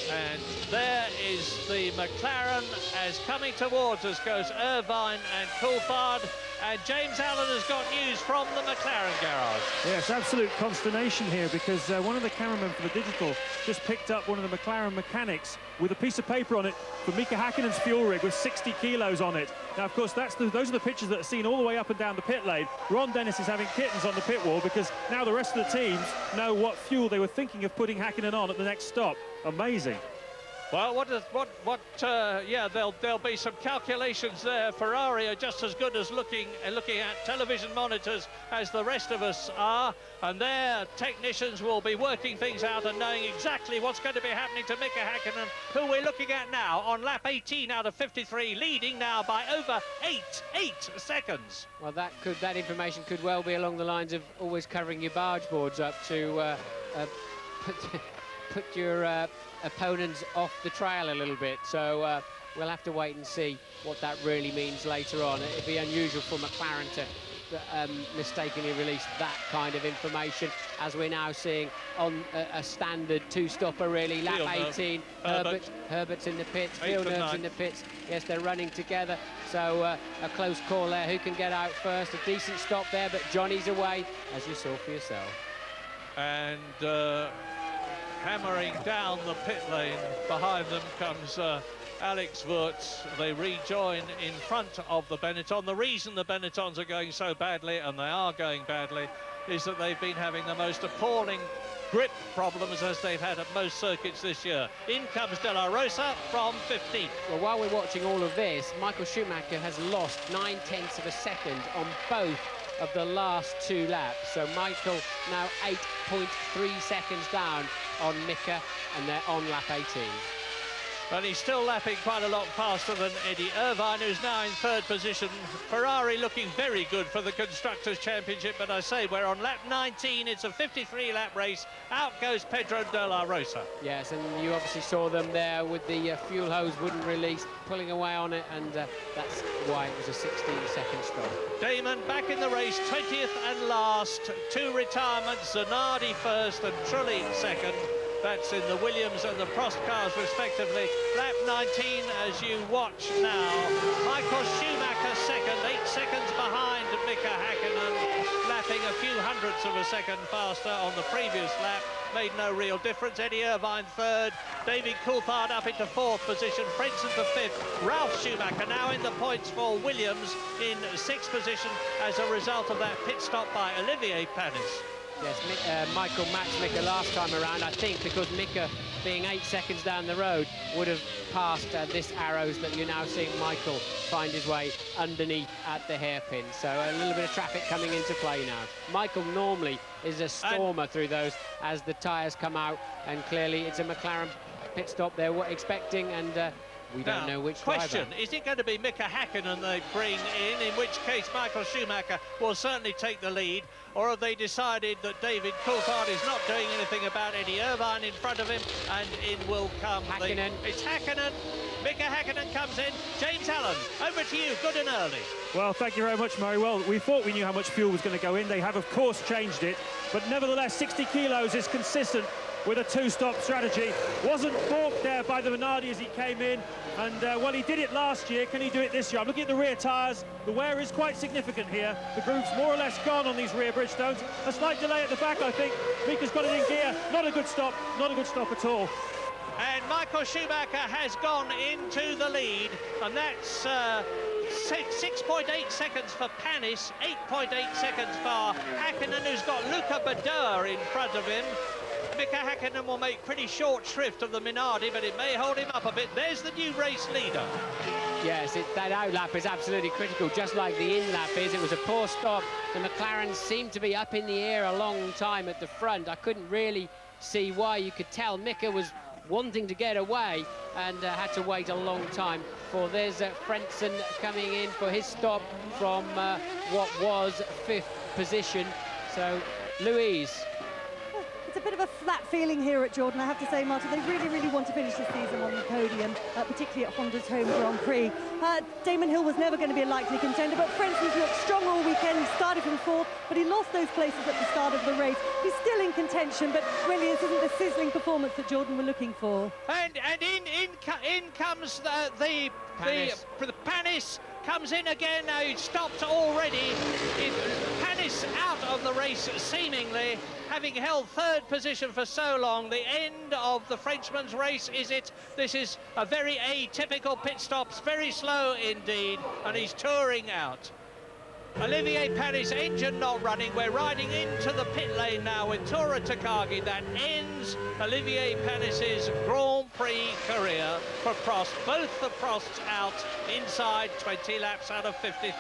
And there is the McLaren as coming towards us goes Irvine and Coulthard, and James Allen has got news from the McLaren garage. Yes, absolute consternation here, because one of the cameramen for the digital just picked up one of the McLaren mechanics with a piece of paper on it for Mika Häkkinen's fuel rig with 60 kilos on it. Now, of course, those are the pictures that are seen all the way up and down the pit lane. Ron Dennis is having kittens on the pit wall because now the rest of the teams know what fuel they were thinking of putting Häkkinen on at the next stop. Amazing. Well, yeah, there'll be some calculations there. Ferrari are just as good as looking at television monitors as the rest of us are, and their technicians will be working things out and knowing exactly what's going to be happening to Mika Häkkinen, who we're looking at now on lap 18 out of 53, leading now by over 8 seconds. Well, that information could well be along the lines of always covering your barge boards up to put your opponents off the trail a little bit. So we'll have to wait and see what that really means later on. It'd be unusual for McLaren to mistakenly release that kind of information, as we're now seeing on a standard two-stopper, really. Lap 18, Herbert's in the pits, Villeneuve's in the pits. Yes, they're running together, so a close call there. Who can get out first? A decent stop there, but Johnny's away, as you saw for yourself. And hammering down the pit lane behind them comes Alex Wurz. They rejoin in front of the Benetton. The reason the Benettons are going so badly, and they are going badly, is that they've been having the most appalling grip problems as they've had at most circuits this year. In comes De La Rosa from 15th. Well, while we're watching all of this, Michael Schumacher has lost 9/10 of a second on both of the last two laps. So Michael now 8.3 seconds down on Mika, and they're on lap 18. But he's still lapping quite a lot faster than Eddie Irvine, who's now in third position. Ferrari looking very good for the Constructors' Championship, but I say we're on lap 19. It's a 53-lap race. Out goes Pedro de la Rosa. Yes, and you obviously saw them there with the fuel hose wouldn't release, pulling away on it, and that's why it was a 16-second stop. Damon back in the race, 20th and last. Two retirements, Zanardi first and Trulli second. That's in the Williams and the Prost cars, respectively. Lap 19, as you watch now. Michael Schumacher second, 8 seconds behind Mika Häkkinen, lapping a few hundredths of a second faster on the previous lap. Made no real difference. Eddie Irvine third, David Coulthard up into fourth position, Frentzen for fifth. Ralf Schumacher now in the points for Williams in sixth position as a result of that pit stop by Olivier Panis. Yes, Michael matched Mika last time around, I think, because Mika, being 8 seconds down the road, would have passed this arrows that you're now seeing Michael find his way underneath at the hairpin. So a little bit of traffic coming into play now. Michael normally is a stormer through those as the tyres come out, and clearly it's a McLaren pit stop they're expecting, and we don't know which question, driver. Is it going to be Mika Häkkinen they bring in which case Michael Schumacher will certainly take the lead, or have they decided that David Coulthard is not doing anything about Eddie Irvine in front of him, and in will come Häkkinen. It's Häkkinen. Mika Häkkinen comes in. James Allen, over to you, good and early. Well, thank you very much, Murray. Well, we thought we knew how much fuel was going to go in. They have, of course, changed it, but nevertheless, 60 kilos is consistent with a two-stop strategy. Wasn't balked there by the Minardi as he came in, and well, he did it last year. Can he do it this year? I'm looking at the rear tyres. The wear is quite significant here. The groove's more or less gone on these rear Bridgestones. A slight delay at the back, I think. Mika's got it in gear. Not a good stop at all. And Michael Schumacher has gone into the lead, and that's 6.8 seconds for Panis, 8.8 seconds for Häkkinen, who's got Luca Badoer in front of him. Mika Häkkinen will make pretty short shrift of the Minardi, but it may hold him up a bit. There's the new race leader. Yes, that outlap is absolutely critical, just like the in-lap is. It was a poor stop. The McLarens seemed to be up in the air a long time at the front. I couldn't really see why. You could tell Mika was wanting to get away and had to wait a long time for there's Frentzen coming in for his stop from what was fifth position. So Louise. It's a bit of a flat feeling here at Jordan, I have to say, Martin. They really, really want to finish the season on the podium, particularly at Honda's home Grand Prix. Damon Hill was never going to be a likely contender, but Frentzen's looked strong all weekend. He started from fourth, but he lost those places at the start of the race. He's still in contention, but really this isn't the sizzling performance that Jordan were looking for. And in in comes the Panis comes in again. Now he's stopped already. Panis out of the race, seemingly, having held third position for so long. The end of the Frenchman's race, is it? This is a very atypical pit stops, very slow indeed, and he's touring out. Olivier Panis' engine not running. We're riding into the pit lane now with Tora Takagi. That ends Olivier Panis' Grand Prix career for Prost. Both the Prosts out inside 20 laps out of 53.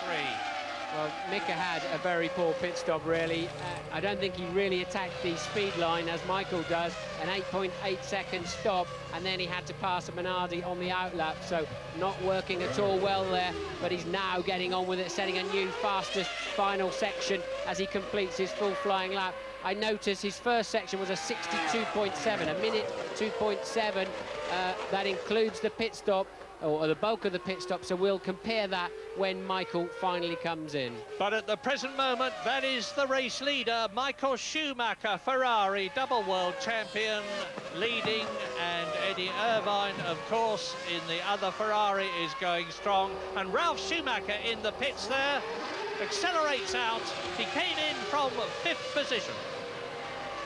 Well, Mika had a very poor pit stop, really. I don't think he really attacked the speed line as Michael does. An 8.8 second stop, and then he had to pass a Minardi on the outlap, so not working at all well there. But he's now getting on with it, setting a new fastest final section as he completes his full flying lap. I noticed his first section was a 62.7, a minute 2.7. That includes the pit stop, or the bulk of the pit stop, so we'll compare that when Michael finally comes in. But at the present moment, that is the race leader, Michael Schumacher, Ferrari, double world champion, leading, and Eddie Irvine, of course, in the other Ferrari is going strong, and Ralf Schumacher in the pits there, accelerates out. He came in from 5th position.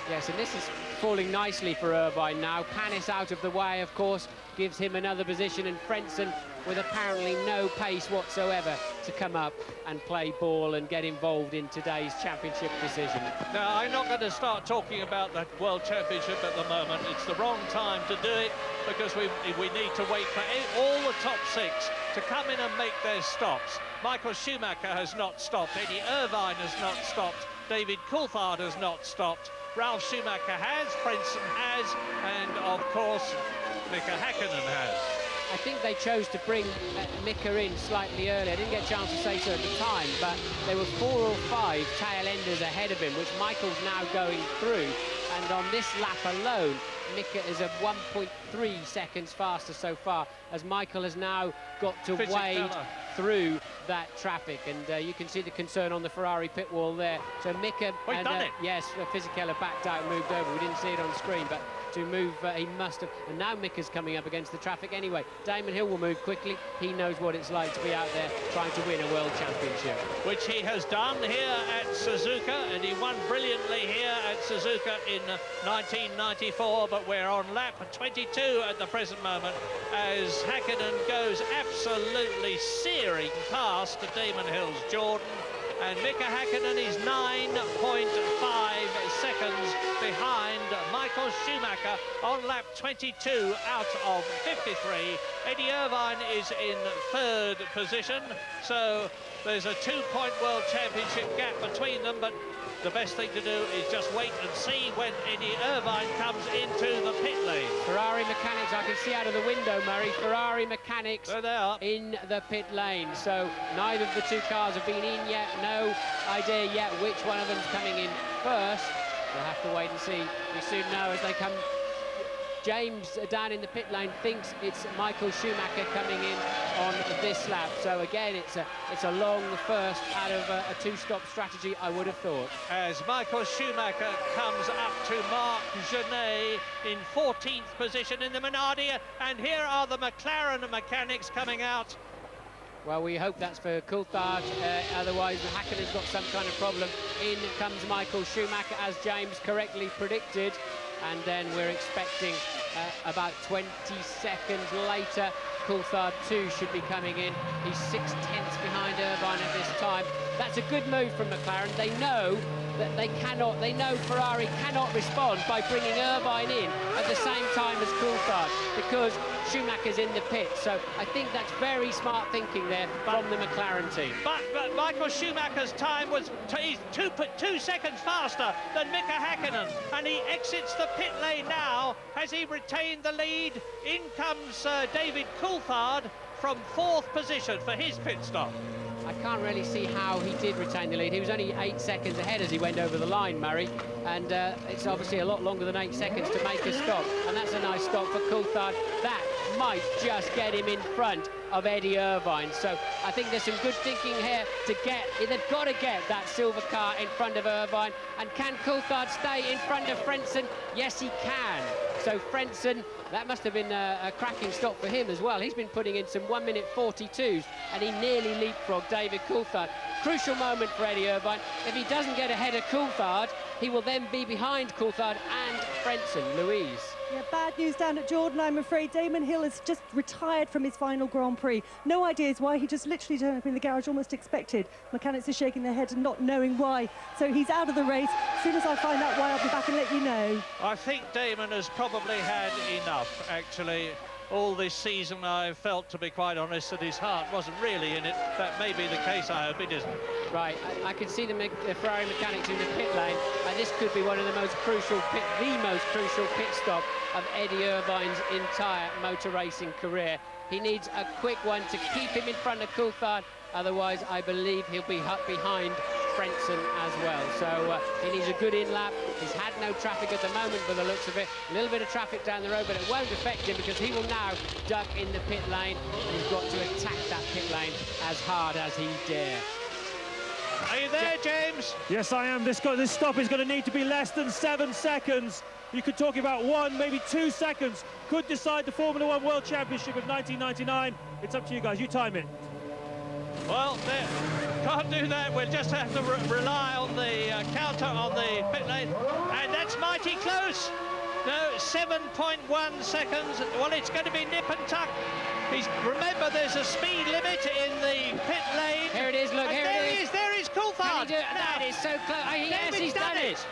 Yes, and this is falling nicely for Irvine now. Panis out of the way, of course, gives him another position, and Frentzen with apparently no pace whatsoever to come up and play ball and get involved in today's championship decision. Now, I'm not going to start talking about the World Championship at the moment. It's the wrong time to do it, because we need to wait for all the top 6 to come in and make their stops. Michael Schumacher has not stopped. Eddie Irvine has not stopped. David Coulthard has not stopped. Ralf Schumacher has, Frentzen has, and of course Mika Häkkinen has. I think they chose to bring Mika in slightly earlier. I didn't get a chance to say so at the time, but there were 4 or 5 tail enders ahead of him, which Michael's now going through. And on this lap alone, Mika is at 1.3 seconds faster so far, as Michael has now got to wade through that traffic, and you can see the concern on the Ferrari pit wall there. So Mika, yes, Fisichella backed out and moved over. We didn't see it on the screen, but to move, he must have. And now Mika's coming up against the traffic anyway. Damon Hill will move quickly. He knows what it's like to be out there trying to win a world championship, which he has done here at Suzuka, and he won brilliantly here at Suzuka in 1994. But we're on lap 22 at the present moment as Häkkinen goes absolutely searing past Damon Hill's Jordan, and Mika Häkkinen is 9.5 seconds behind Michael Schumacher on lap 22 out of 53. Eddie Irvine is in 3rd position, so there's a 2-point World Championship gap between them, but the best thing to do is just wait and see when Eddie Irvine comes into the pit lane. Ferrari mechanics, I can see out of the window, Murray, Ferrari mechanics in the pit lane. So neither of the 2 cars have been in yet, no idea yet which one of them's coming in first. We'll have to wait and see. We soon know as they come. James down in the pit lane thinks it's Michael Schumacher coming in on this lap. So again, it's a long first out of a 2-stop strategy, I would have thought. As Michael Schumacher comes up to Marc Genet in 14th position in the Minardi, and here are the McLaren mechanics coming out. Well, we hope that's for Coulthard, otherwise Häkkinen's got some kind of problem. In comes Michael Schumacher, as James correctly predicted, and then we're expecting about 20 seconds later, Coulthard 2 should be coming in. He's 6 tenths behind Irvine at this time. That's a good move from McLaren. They know that they know Ferrari cannot respond by bringing Irvine in at the same time as Coulthard, because Schumacher's in the pit. So I think that's very smart thinking there from the McLaren team. But Michael Schumacher's time was he's 2 seconds faster than Mika Häkkinen, and he exits the pit lane now. Has he retained the lead? In comes David Coulthard from 4th position for his pit stop. I can't really see how he did retain the lead. He was only 8 seconds ahead as he went over the line, Murray, and it's obviously a lot longer than 8 seconds to make a stop, and that's a nice stop for Coulthard. That might just get him in front of Eddie Irvine. So I think there's some good thinking here they've got to get that silver car in front of Irvine. And can Coulthard stay in front of Frentzen? Yes, he can. So Frentzen, that must have been a cracking stop for him as well. He's been putting in some 1 minute 42s, and he nearly leapfrogged David Coulthard. Crucial moment for Eddie Irvine. If he doesn't get ahead of Coulthard, he will then be behind Coulthard and Frentzen. Louise. Yeah, bad news down at Jordan, I'm afraid. Damon Hill has just retired from his final Grand Prix. No ideas why. He just literally turned up in the garage, almost expected. Mechanics are shaking their head and not knowing why. So he's out of the race. As soon as I find out why, I'll be back and let you know. I think Damon has probably had enough, actually. All this season, I've felt, to be quite honest, that his heart wasn't really in it. That may be the case. I hope it isn't. Right, I can see the Ferrari mechanics in the pit lane, and this could be one of the most crucial pit stop of Eddie Irvine's entire motor racing career. He needs a quick one to keep him in front of Coulthard. Otherwise, I believe he'll be behind Frentzen as well. So he needs a good in-lap. He's had no traffic at the moment by the looks of it. A little bit of traffic down the road, but it won't affect him because he will now duck in the pit lane. And he's got to attack that pit lane as hard as he dare. Are you there, James? Yes, I am. This stop is going to need to be less than 7 seconds. You could talk about 1, maybe 2 seconds. Could decide the Formula 1 World Championship of 1999. It's up to you guys. You time it. Well, can't do that. We'll just have to rely on the counter on the pit lane. And that's mighty close. No, 7.1 seconds. Well, it's going to be nip and tuck. Remember, there's a speed limit in the pit lane. Here it is, look, here it is. There is Coulthard. That is so close. Yes, he's done it.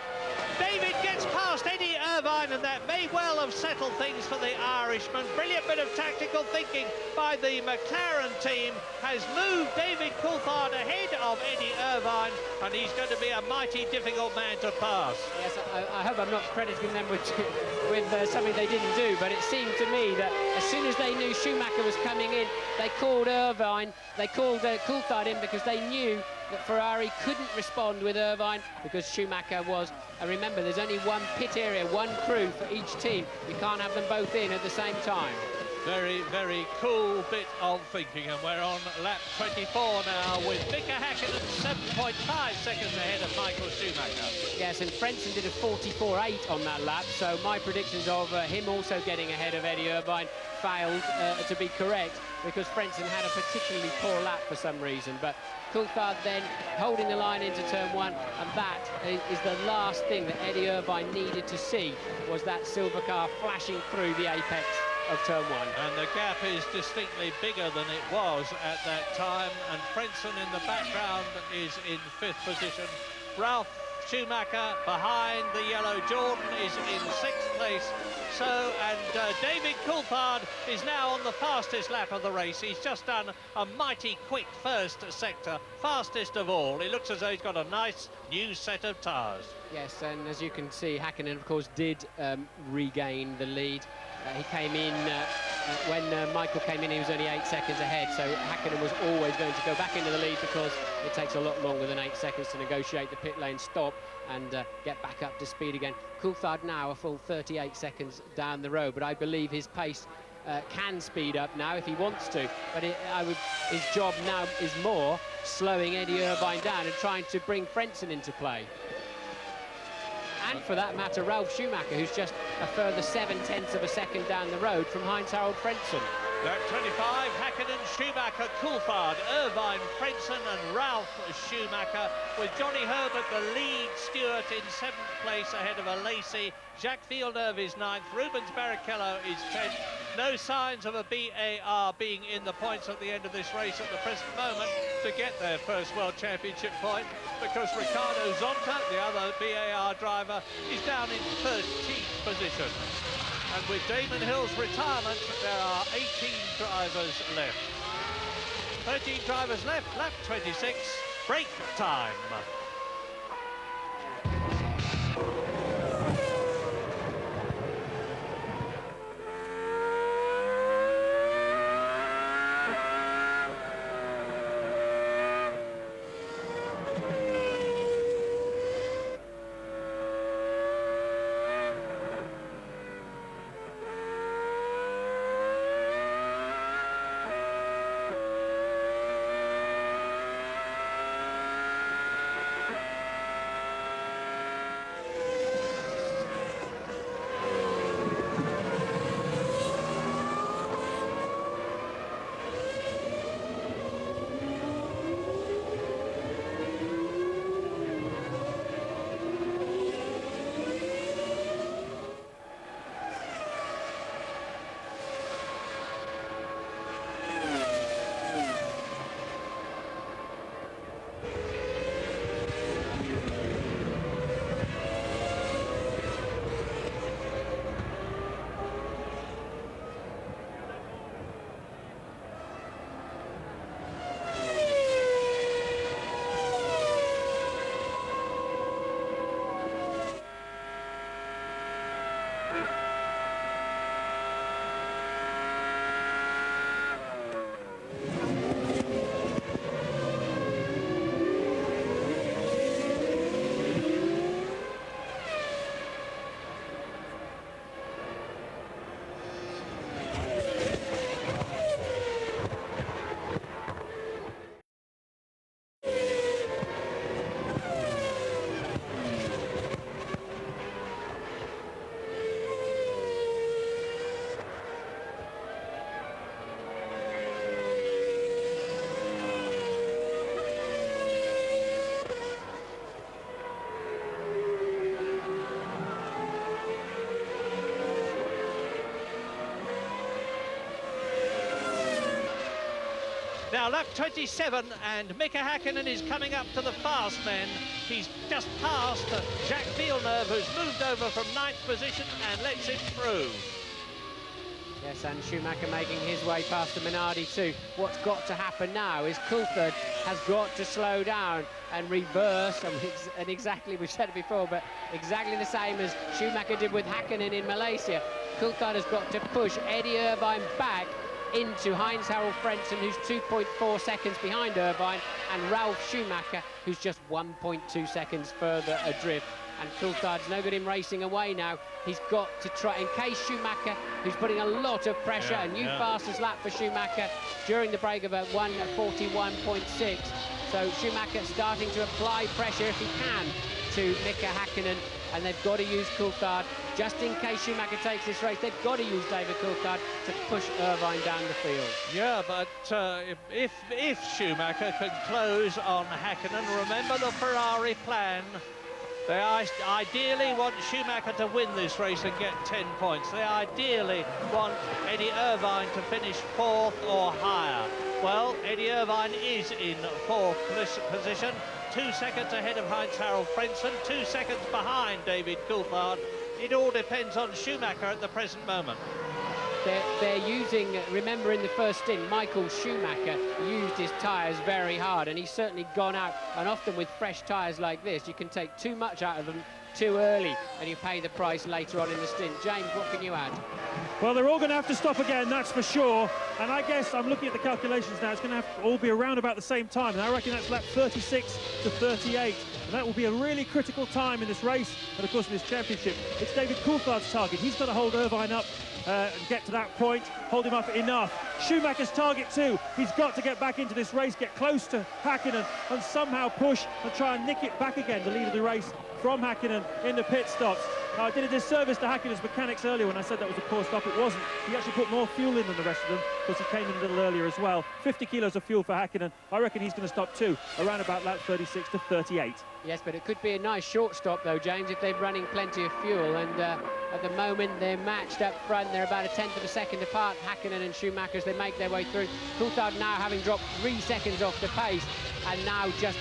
David gets past Eddie Irvine, and that may well have settled things for the Irishman. Brilliant bit of tactical thinking by the McLaren team has moved David Coulthard ahead of Eddie Irvine, and he's going to be a mighty difficult man to pass. Yes, I hope I'm not crediting them with something they didn't do, but it seemed to me that as soon as they knew Schumacher was coming in, they called Coulthard in because they knew that Ferrari couldn't respond with Irvine because Schumacher was, and remember, there's only one pit area, one crew for each team. You can't have them both in at the same time. Very, very cool bit of thinking, and we're on lap 24 now with Mika Häkkinen 7.5 seconds ahead of Michael Schumacher. Yes, and Frentzen did a 44.8 on that lap, so my predictions of him also getting ahead of Eddie Irvine failed to be correct because Frentzen had a particularly poor lap for some reason, but Coulthard then holding the line into turn 1, and that is the last thing that Eddie Irvine needed to see, was that silver car flashing through the apex of turn 1. And the gap is distinctly bigger than it was at that time, and Frentzen in the background is in 5th position. Ralf Schumacher behind the yellow. Jordan is in 6th place. And David Coulthard is now on the fastest lap of the race. He's just done a mighty quick first sector, fastest of all. It looks as though he's got a nice new set of tyres. Yes, and as you can see, Häkkinen, of course, did regain the lead. He came in, when Michael came in, he was only 8 seconds ahead, so Häkkinen was always going to go back into the lead because it takes a lot longer than 8 seconds to negotiate the pit lane stop and get back up to speed again. Coulthard now a full 38 seconds down the road, but I believe his pace can speed up now if he wants to, but his job now is more slowing Eddie Irvine down and trying to bring Frentzen into play. And for that matter, Ralf Schumacher, who's just a further 0.7 of a second down the road from Heinz-Harald Frentzen. Lap 25, Häkkinen, Schumacher, Coulthard, Irvine, Frentzen and Ralf Schumacher, with Johnny Herbert, the lead steward, in 7th place ahead of Alesi. Jacques Villeneuve is 9th, Rubens Barrichello is 10th. No signs of a BAR being in the points at the end of this race at the present moment to get their first World Championship point, because Ricardo Zonta, the other BAR driver, is down in 13th position. And with Damon Hill's retirement, there are 18 drivers left. 13 drivers left, lap 26, break time. Now, lap 27, and Mika Hakkinen is coming up to the fast men. He's just passed Jacques Villeneuve, who's moved over from 9th position and lets him through. Yes, and Schumacher making his way past the Minardi too. What's got to happen now is Coulthard has got to slow down and reverse, and exactly, we've said it before, but exactly the same as Schumacher did with Hakkinen in Malaysia. Coulthard has got to push Eddie Irvine back into Heinz-Harald Frentzen, who's 2.4 seconds behind Irvine, and Ralf Schumacher, who's just 1.2 seconds further adrift. And Coulthard's no good in racing away now. He's got to try, in case Schumacher, who's putting a lot of pressure, a new fastest lap for Schumacher during the break of a 1:41.6. So Schumacher starting to apply pressure if he can to Mika Hakkinen, and they've got to use Coulthard. Just in case Schumacher takes this race, they've got to use David Coulthard to push Irvine down the field. Yeah, but if Schumacher can close on Hakkinen, remember the Ferrari plan. They ideally want Schumacher to win this race and get 10 points. They ideally want Eddie Irvine to finish 4th or higher. Well, Eddie Irvine is in 4th position, 2 seconds ahead of Heinz-Harald Frentzen, 2 seconds behind David Coulthard. It all depends on Schumacher at the present moment. They're using, remember in the first stint, Michael Schumacher used his tyres very hard, and he's certainly gone out, and often with fresh tyres like this, you can take too much out of them too early, and you pay the price later on in the stint. James, what can you add? Well, they're all going to have to stop again, that's for sure. And I guess I'm looking at the calculations now, it's going to have to all be around about the same time. And I reckon that's lap 36 to 38. And that will be a really critical time in this race, and of course in this championship. It's David Coulthard's target. He's got to hold Irvine up and get to that point, hold him up enough. Schumacher's target too. He's got to get back into this race, get close to Hakkinen, and somehow push and try and nick it back again, the lead of the race from Hakkinen in the pit stops. Now, I did a disservice to Hakkinen's mechanics earlier when I said that was a poor stop. It wasn't. He actually put more fuel in than the rest of them because he came in a little earlier as well. 50 kilos of fuel for Hakkinen. I reckon he's going to stop too, around about lap 36 to 38. Yes, but it could be a nice short stop though, James, if they're running plenty of fuel. And at the moment, they're matched up front. They're about 1/10 of a second apart, Hakkinen and Schumacher, as they make their way through. Coulthard now having dropped 3 seconds off the pace, and now just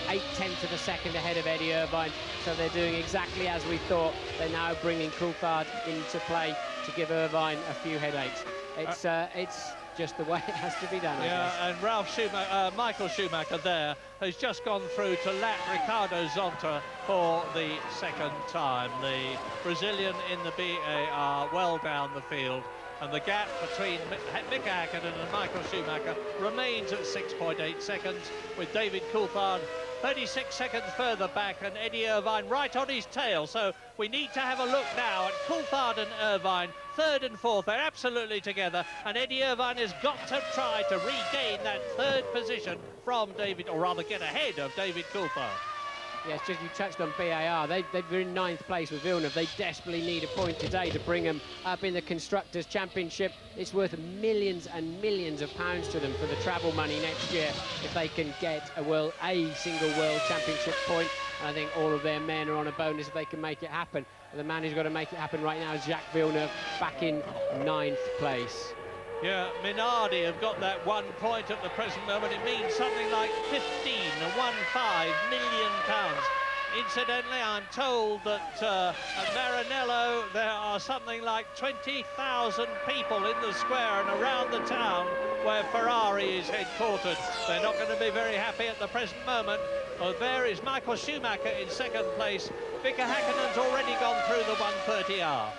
0.8 of a second ahead of Eddie Irvine. So they're doing exactly as we thought. They're now bringing Coulthard into play to give Irvine a few headaches. It's just the way it has to be done. Yeah, and Michael Schumacher there has just gone through to lap Ricardo Zonta for the second time. The Brazilian in the BAR well down the field, and the gap between Mika Hakkinen and Michael Schumacher remains at 6.8 seconds, with David Coulthard 36 seconds further back and Eddie Irvine right on his tail. So we need to have a look now at Coulthard and Irvine, 3rd and 4th. They're absolutely together, and Eddie Irvine has got to try to regain that 3rd position from David, or rather get ahead of David Coulthard. Yes, just you touched on BAR. They've been in 9th place with Villeneuve. They desperately need a point today to bring them up in the Constructors' Championship. It's worth millions and millions of pounds to them for the travel money next year if they can get a single World Championship point. And I think all of their men are on a bonus if they can make it happen. And the man who's got to make it happen right now is Jacques Villeneuve, back in 9th place. Yeah, Minardi have got that 1 point at the present moment. It means something like 15 million pounds. Incidentally, I'm told that at Maranello there are something like 20,000 people in the square and around the town where Ferrari is headquartered. They're not going to be very happy at the present moment. There is Michael Schumacher in 2nd place. Mika Hakkinen's already gone through the 1:30 hour.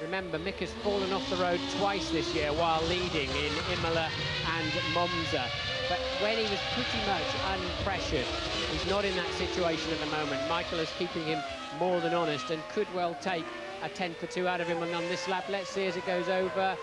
Remember, Mick has fallen off the road twice this year while leading in Imola and Monza. But when he was pretty much unpressured, he's not in that situation at the moment. Michael is keeping him more than honest and could well take a 10th or 2 out of him on this lap. Let's see as it goes over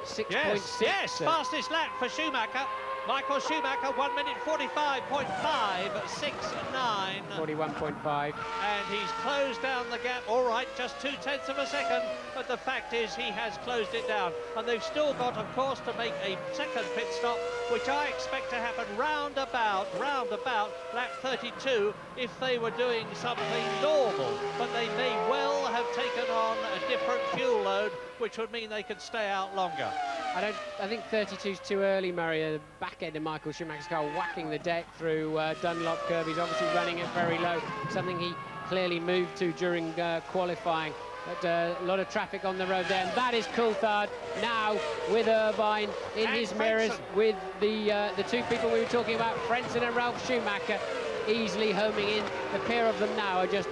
6.6. Yes, fastest lap for Schumacher. Michael Schumacher, 1 minute 45.569. 41.5. And he's closed down the gap. All right, just 0.2 of a second. But the fact is he has closed it down. And they've still got, of course, to make a second pit stop, which I expect to happen round about lap 32 if they were doing something normal. But they may well have taken on a different fuel load, which would mean they could stay out longer. I think 32's too early, Murray. The back end of Michael Schumacher's car whacking the deck through Dunlop curve. He's obviously running it very low, something he clearly moved to during qualifying. But a lot of traffic on the road there, and that is Coulthard now with Irvine in his mirrors, with the two people we were talking about, Frentzen and Ralf Schumacher, easily homing in. The pair of them now are just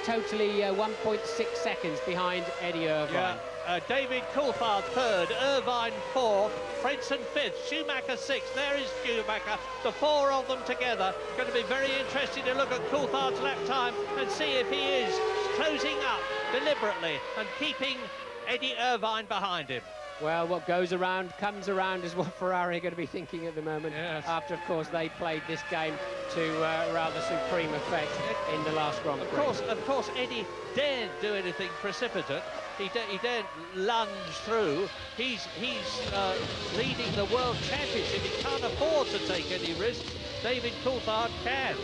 totally 1.6 seconds behind Eddie Irvine. Yeah. David Coulthard third, Irvine fourth, Frentzen fifth, Schumacher sixth. There is Schumacher, the four of them together. Going to be very interesting to look at Coulthard's lap time and see if he is closing up deliberately and keeping Eddie Irvine behind him. Well, what goes around comes around is what Ferrari are going to be thinking at the moment. Yes. After, of course, they played this game to rather supreme effect in the last Grand Prix. Of course, Eddie daren't do anything precipitate. He daren't lunge through. He's leading the World Championship. He can't afford to take any risks. David Coulthard can.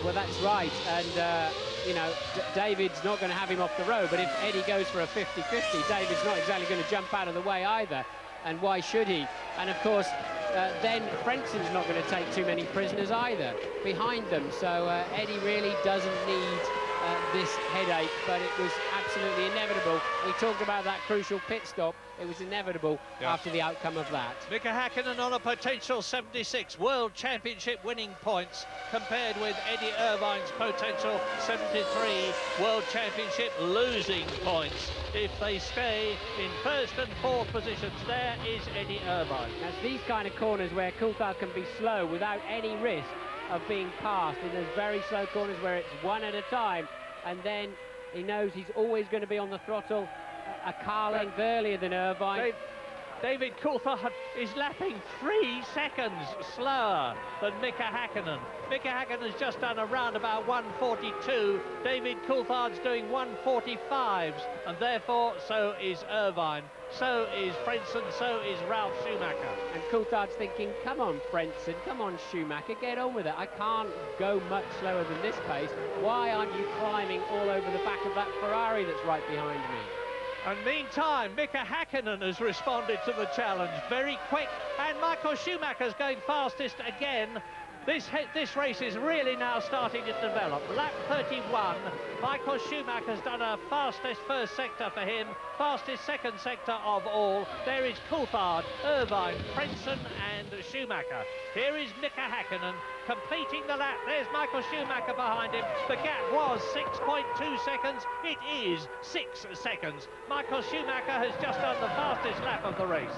Well, that's right. And, you know, David's not going to have him off the road, but if Eddie goes for a 50-50, David's not exactly going to jump out of the way either. And why should he? And, of course, then Frentzen's not going to take too many prisoners either behind them. So Eddie really doesn't need this headache, but it was absolutely inevitable. We talked about that crucial pit stop. It was inevitable after the outcome of that. Mika Häkkinen on a potential 76 World Championship winning points compared with Eddie Irvine's potential 73 World Championship losing points. If they stay in first and fourth positions, there is Eddie Irvine. That's these kind of corners where Coulthard can be slow without any risk of being passed, in those very slow corners where it's one at a time, and then he knows he's always going to be on the throttle a car length earlier than Irvine. David Coulthard is lapping 3 seconds slower than Mika Häkkinen. Mika Häkkinen's just done around about 1:42. David Coulthard's doing 1:45s, and therefore so is Irvine, so is Frentzen, so is Ralf Schumacher. And Coulthard's thinking, come on, Frentzen, come on, Schumacher, get on with it. I can't go much slower than this pace. Why aren't you climbing all over the back of that Ferrari that's right behind me? And meantime, Mika Häkkinen has responded to the challenge very quick, and Michael Schumacher's going fastest again. This race is really now starting to develop. Lap 31, Michael Schumacher's done a fastest first sector for him, fastest second sector of all. There is Coulthard, Irvine, Frentzen and Schumacher. Here is Mika Häkkinen completing the lap. There's Michael Schumacher behind him. The gap was 6.2 seconds. It is 6 seconds. Michael Schumacher has just done the fastest lap of the race.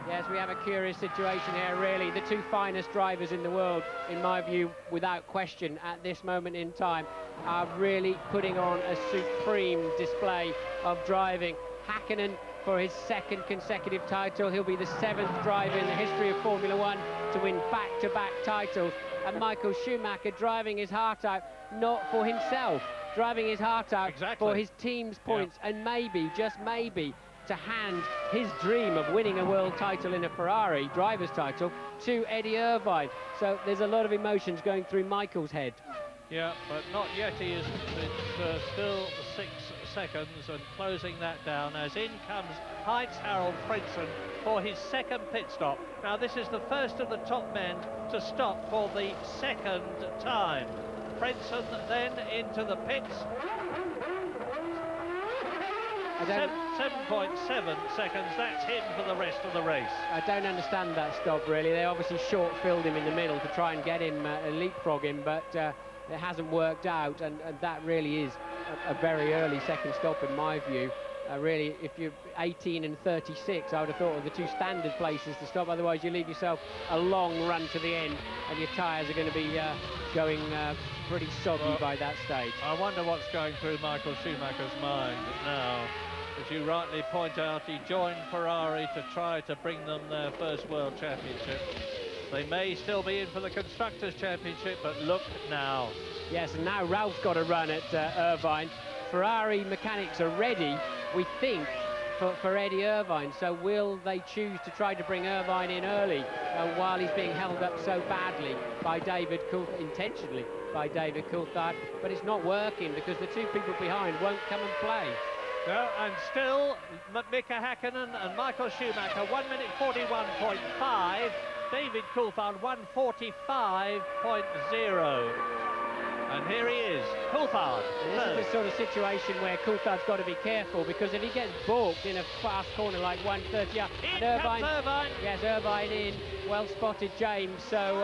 Yes, we have a curious situation here, really. The two finest drivers in the world, in my view, without question, at this moment in time, are really putting on a supreme display of driving. Häkkinen for his second consecutive title. He'll be the 7th driver in the history of Formula One to win back-to-back titles. And Michael Schumacher driving his heart out, not for himself, driving his heart out for his team's points, and maybe, just maybe, to hand his dream of winning a world title in a Ferrari, driver's title, to Eddie Irvine. So there's a lot of emotions going through Michael's head. Yeah, but not yet. He is still 6 seconds and closing that down as in comes Heinz-Harald Frentzen for his second pit stop. Now this is the first of the top men to stop for the second time. Frentzen then into the pits. 7.7 seconds, that's him for the rest of the race. I don't understand that stop, really. They obviously short-filled him in the middle to try and get him, leapfrog him, but it hasn't worked out, and that really is a very early second stop in my view. Really, if you're 18 and 36, I would have thought of the two standard places to stop. Otherwise, you leave yourself a long run to the end, and your tyres are going to be going pretty soggy by that stage. I wonder what's going through Michael Schumacher's mind now. As you rightly point out, he joined Ferrari to try to bring them their first World Championship. They may still be in for the Constructors' Championship, but look now. Yes, and now Ralph's got a run at Irvine. Ferrari mechanics are ready, we think, for Eddie Irvine. So will they choose to try to bring Irvine in early while he's being held up so badly by David Coulthard, intentionally by David Coulthard? But it's not working because the two people behind won't come and play. No, and still Mika Häkkinen and Michael Schumacher 1 minute 41.5. David Coulthard 1:45.0. And here he is, Coulthard. This is the sort of situation where Coulthard's got to be careful, because if he gets balked in a fast corner like 1:30, and Irvine. Yes, Irvine in, well spotted James. So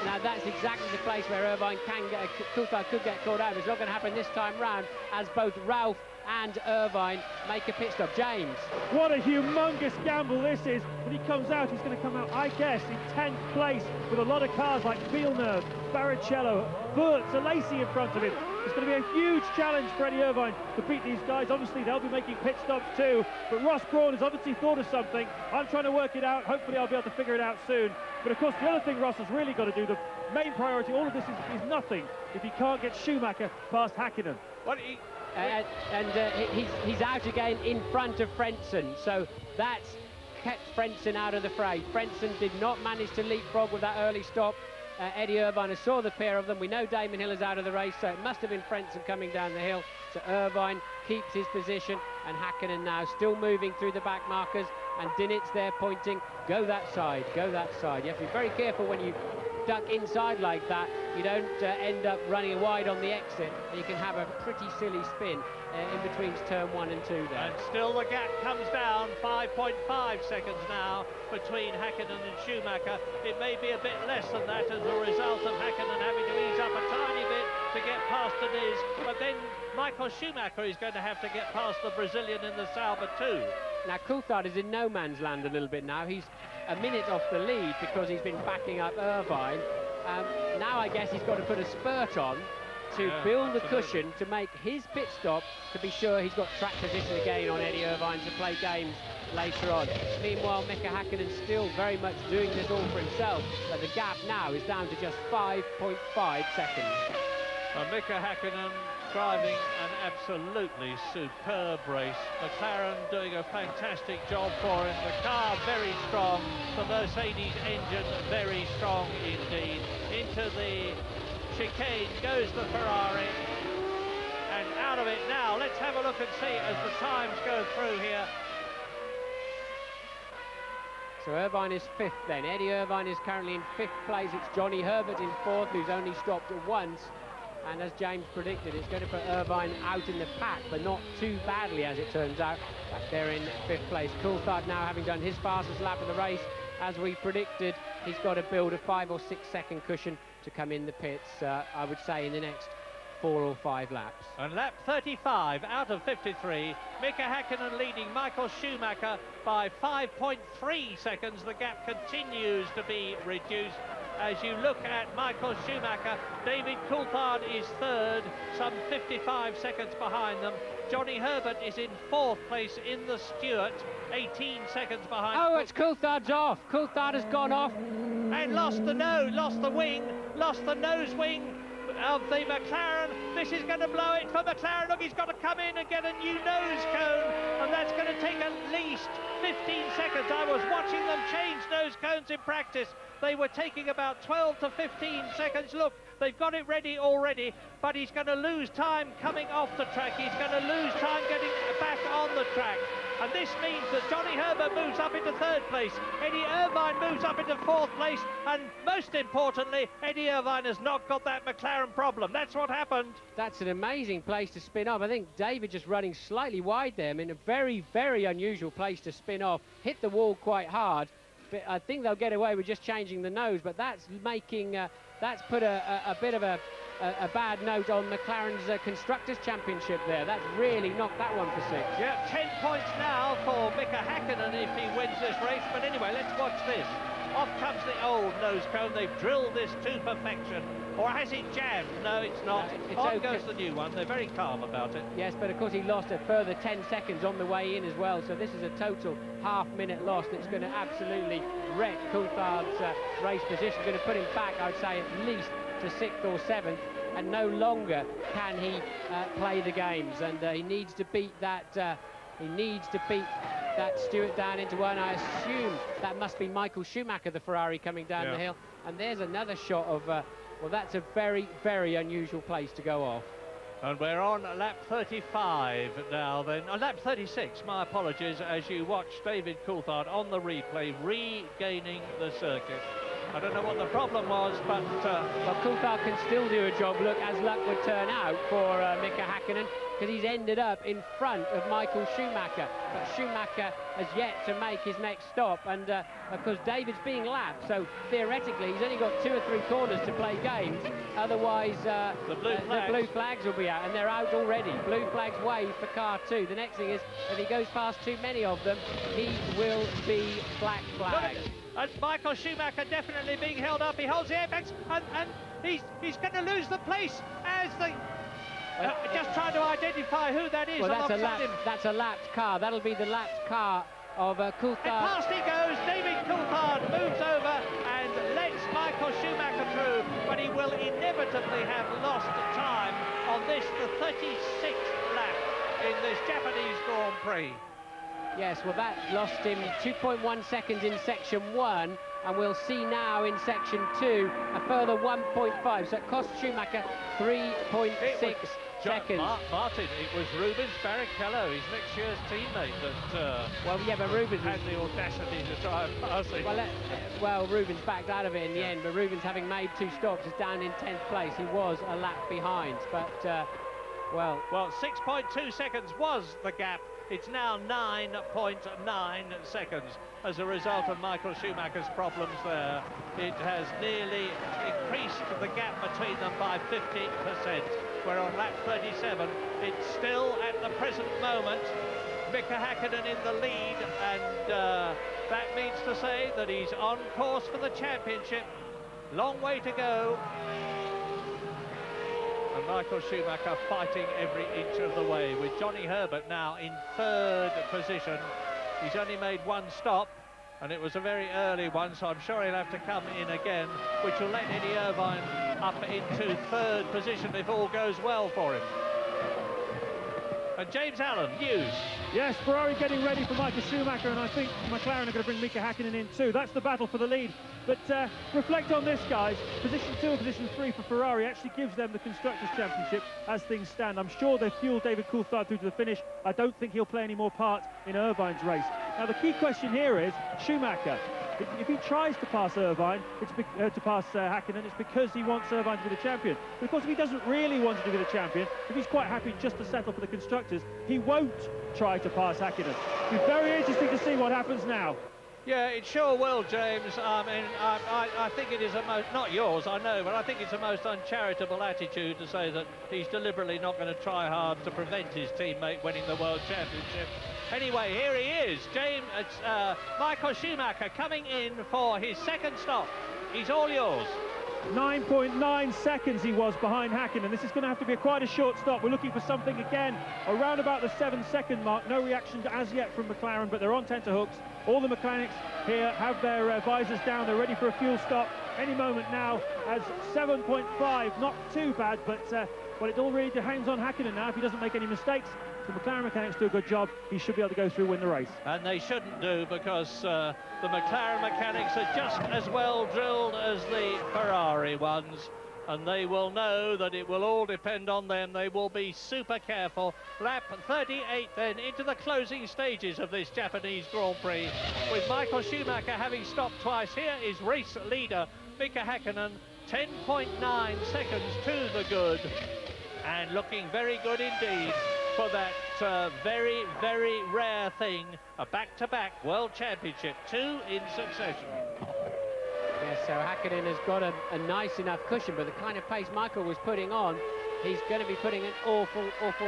now that's exactly the place where Irvine can get, Coulthard could get caught out. It's not going to happen this time round, as both Ralph and Irvine make a pit stop. James. What a humongous gamble this is. When he comes out, he's going to come out, I guess, in 10th place with a lot of cars like Villeneuve, Barrichello, Wurz, Lacey in front of him. It's going to be a huge challenge for Eddie Irvine to beat these guys. Obviously, they'll be making pit stops too, but Ross Brawn has obviously thought of something. I'm trying to work it out. Hopefully, I'll be able to figure it out soon. But of course, the other thing Ross has really got to do, the main priority, all of this is nothing if he can't get Schumacher past Häkkinen. He's out again in front of Frentzen, so that's kept Frentzen out of the fray. Frentzen did not manage to leapfrog with that early stop. Eddie Irvine saw the pair of them. We know Damon Hill is out of the race, so it must have been Frentzen coming down the hill. So Irvine keeps his position, and Häkkinen now still moving through the back markers, and Dinnitt's there pointing, go that side, go that side. You have to be very careful when you duck inside like that. You don't end up running wide on the exit, and you can have a pretty silly spin in between turn 1 and 2 there. And still the gap comes down, 5.5 seconds now between Häkkinen and Schumacher. It may be a bit less than that as a result of Häkkinen having to ease up a tiny bit to get past Diniz, but then Michael Schumacher is going to have to get past the Brazilian in the Sauber too. Now Coulthard is in no man's land a little bit now. He's a minute off the lead because he's been backing up Irvine. Now I guess he's got to put a spurt on to build the cushion to make his pit stop, to be sure he's got track position again on Eddie Irvine to play games later on. Meanwhile, Mika Häkkinen still very much doing this all for himself, but the gap now is down to just 5.5 seconds. Mika Häkkinen driving an absolutely superb race. McLaren doing a fantastic job for him. The car very strong. The Mercedes engine very strong indeed. Into the chicane goes the Ferrari. And out of it now. Let's have a look and see as the times go through here. So Irvine is 5th then. Eddie Irvine is currently in 5th place. It's Johnny Herbert in 4th, who's only stopped once. And as James predicted, it's going to put Irvine out in the pack, but not too badly as it turns out. Back there in 5th place. Coulthard now having done his fastest lap of the race. As we predicted, he's got to build a 5 or 6 second cushion to come in the pits, I would say, in the next 4 or 5 laps. And lap 35 out of 53. Mika Häkkinen leading Michael Schumacher by 5.3 seconds. The gap continues to be reduced. As you look at Michael Schumacher, David Coulthard is 3rd, some 55 seconds behind them. Johnny Herbert is in 4th place in the Stewart, 18 seconds behind. Oh, it's Coulthard's off. Coulthard has gone off. And lost the nose wing of the McLaren. This is going to blow it for McLaren. Look, he's got to come in and get a new nose cone, and that's going to take at least 15 seconds. I was watching them change nose cones in practice. They were taking about 12 to 15 seconds. Look, they've got it ready already, but he's going to lose time coming off the track. He's going to lose time getting back on the track. And this means that Johnny Herbert moves up into 3rd place. Eddie Irvine moves up into 4th place. And most importantly, Eddie Irvine has not got that McLaren problem. That's what happened. That's an amazing place to spin off. I think David just running slightly wide there. I mean, a very, very unusual place to spin off. Hit the wall quite hard. But I think they'll get away with just changing the nose. But that's making, that's put a bit of a bad note on McLaren's Constructors' Championship there. That's really knocked that one for 6. Yeah, 10 points now for Mika Häkkinen if he wins this race. But anyway, let's watch this. Off comes the old nose cone. They've drilled this to perfection. Or has it jammed? No, it's not. On goes the new one. They're very calm about it. Yes, but of course he lost a further 10 seconds on the way in as well. So this is a total half-minute loss that's going to absolutely wreck Coulthard's race position. Going to put him back, I would say, at least to 6th or 7th, and no longer can he play the games. And he needs to beat that. That Stewart down into 1. I assume that must be Michael Schumacher, the Ferrari, coming down the hill. And there's another shot of, well, that's a very, very unusual place to go off. And we're on lap 35 now then, lap 36, my apologies, as you watch David Coulthard on the replay regaining the circuit. I don't know what the problem was, but... Well, Coulthard can still do a job, look, as luck would turn out for Mika Häkkinen, because he's ended up in front of Michael Schumacher. But Schumacher has yet to make his next stop, and of course David's being lapped, so theoretically he's only got 2 or 3 corners to play games. Otherwise, the blue flags will be out, and they're out already. Blue flags wave for car 2. The next thing is, if he goes past too many of them, he will be black flagged. And Michael Schumacher definitely being held up. He holds the apex, and he's going to lose the place as the... just trying to identify who that is. Well, that's a lapped car. That'll be the lapped car of Coulthard. And past he goes. David Coulthard moves over and lets Michael Schumacher through, but he will inevitably have lost time on this, the 36th lap in this Japanese Grand Prix. Yes, well, that lost him 2.1 seconds in section 1, and we'll see now in section 2 a further 1.5. So it cost Schumacher 3.6 seconds. Martin, it was Rubens Barrichello, his next year's teammate, that well, yeah, but Rubens had the audacity to try and pass him. Well, Rubens backed out of it in the end, but Rubens, having made 2 stops, is down in 10th place. He was a lap behind, but well, 6.2 seconds was the gap. It's now 9.9 seconds as a result of Michael Schumacher's problems there. It has nearly increased the gap between them by 50%. We're on lap 37. It's still, at the present moment, Mika Häkkinen in the lead, and that means to say that he's on course for the championship. Long way to go. And Michael Schumacher fighting every inch of the way, with Johnny Herbert now in 3rd position. He's only made 1 stop, and it was a very early one, so I'm sure he'll have to come in again, which will let Eddie Irvine up into 3rd position if all goes well for him. And James Allen, news. Yes, Ferrari getting ready for Michael Schumacher, and I think McLaren are going to bring Mika Häkkinen in too. That's the battle for the lead. But reflect on this, guys. Position 2 and position 3 for Ferrari actually gives them the Constructors' Championship as things stand. I'm sure they've fueled David Coulthard through to the finish. I don't think he'll play any more part in Irvine's race. Now, the key question here is Schumacher. If he tries to pass Irvine, Häkkinen, it's because he wants Irvine to be the champion. But of course, if he doesn't really want to be the champion, if he's quite happy just to settle for the Constructors, he won't try to pass Häkkinen. It'll be very interesting to see what happens now. Yeah, it sure will, James. I mean, I think it is not yours, I know, but I think it's a most uncharitable attitude to say that he's deliberately not going to try hard to prevent his teammate winning the World Championship. Anyway, here he is, Michael Schumacher coming in for his 2nd stop. He's all yours. 9.9 seconds he was behind Häkkinen. This is going to have to be quite a short stop. We're looking for something again around about the 7-second mark. No reaction as yet from McLaren, but they're on tenterhooks. All the mechanics here have their visors down. They're ready for a fuel stop any moment now, as 7.5, not too bad, but well, it all really depends on Häkkinen now. If he doesn't make any mistakes, the McLaren mechanics do a good job. He should be able to go through and win the race. And they shouldn't do, because the McLaren mechanics are just as well drilled as the Ferrari ones, and they will know that it will all depend on them. They will be super careful. Lap 38 then, into the closing stages of this Japanese Grand Prix, with Michael Schumacher having stopped twice. Here is race leader Mika Häkkinen, 10.9 seconds to the good, and looking very good indeed for that very, very rare thing, a back-to-back World Championship, 2 in succession. Yes, so Häkkinen has got a nice enough cushion, but the kind of pace Michael was putting on, he's going to be putting an awful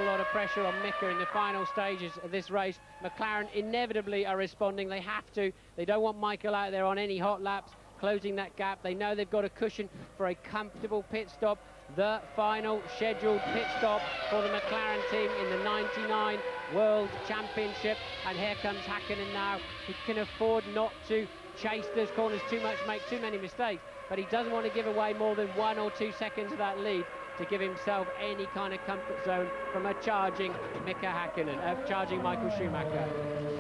lot of pressure on Mika in the final stages of this race. McLaren inevitably are responding. They have to. They don't want Michael out there on any hot laps, closing that gap. They know they've got a cushion for a comfortable pit stop. The final scheduled pit stop for the McLaren team in the 99 World Championship. And here comes Häkkinen now. He can afford not to chase those corners too much, make too many mistakes, but he doesn't want to give away more than 1 or 2 seconds of that lead to give himself any kind of comfort zone from a charging Mika Häkkinen, charging Michael Schumacher.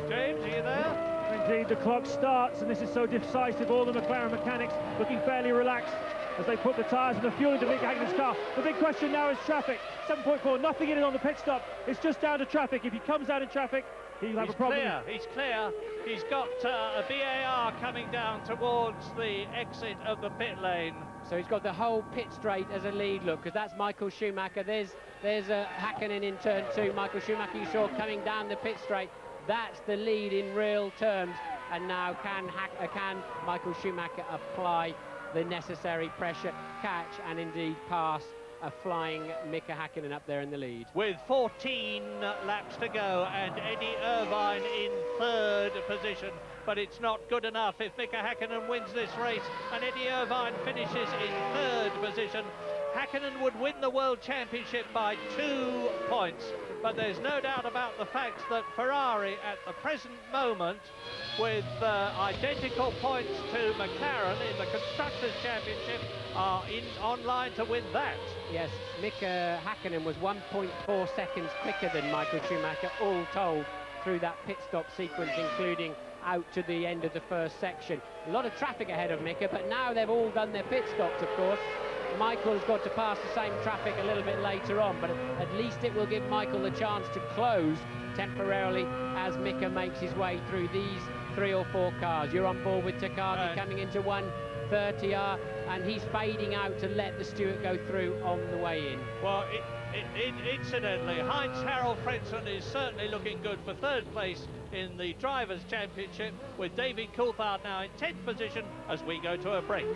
James, are you there? Indeed, the clock starts, and this is so decisive. All the McLaren mechanics looking fairly relaxed. as they put the tyres and the fuel into Mika Häkkinen's car. The big question now is traffic. 7.4, nothing in it on the pit stop. It's just down to traffic. If he comes out in traffic, he'll have a problem. He's clear. He's got a VAR coming down towards the exit of the pit lane. So he's got the whole pit straight as a lead, look, because that's Michael Schumacher. There's Häkkinen in turn 2. Michael Schumacher you saw coming down the pit straight. That's the lead in real terms. And now can Michael Schumacher apply the necessary pressure, catch and indeed pass a flying Mika Häkkinen up there in the lead. With 14 laps to go and Eddie Irvine in third position, but it's not good enough if Mika Häkkinen wins this race and Eddie Irvine finishes in third position. Häkkinen would win the World Championship by 2 points, but there's no doubt about the fact that Ferrari at the present moment, with identical points to McLaren in the Constructors' Championship, are online to win that. Yes, Mika Häkkinen was 1.4 seconds quicker than Michael Schumacher, all told, through that pit stop sequence, including out to the end of the first section. A lot of traffic ahead of Mika, but now they've all done their pit stops, of course. Michael's got to pass the same traffic a little bit later on, but at least it will give Michael the chance to close temporarily as Mika makes his way through these 3 or 4 cars. You're on board with Takagi coming into 130R, and he's fading out to let the Stewart go through on the way in. Well, incidentally, Heinz-Harald Frentzen is certainly looking good for third place in the Drivers' Championship, with David Coulthard now in 10th position as we go to a break.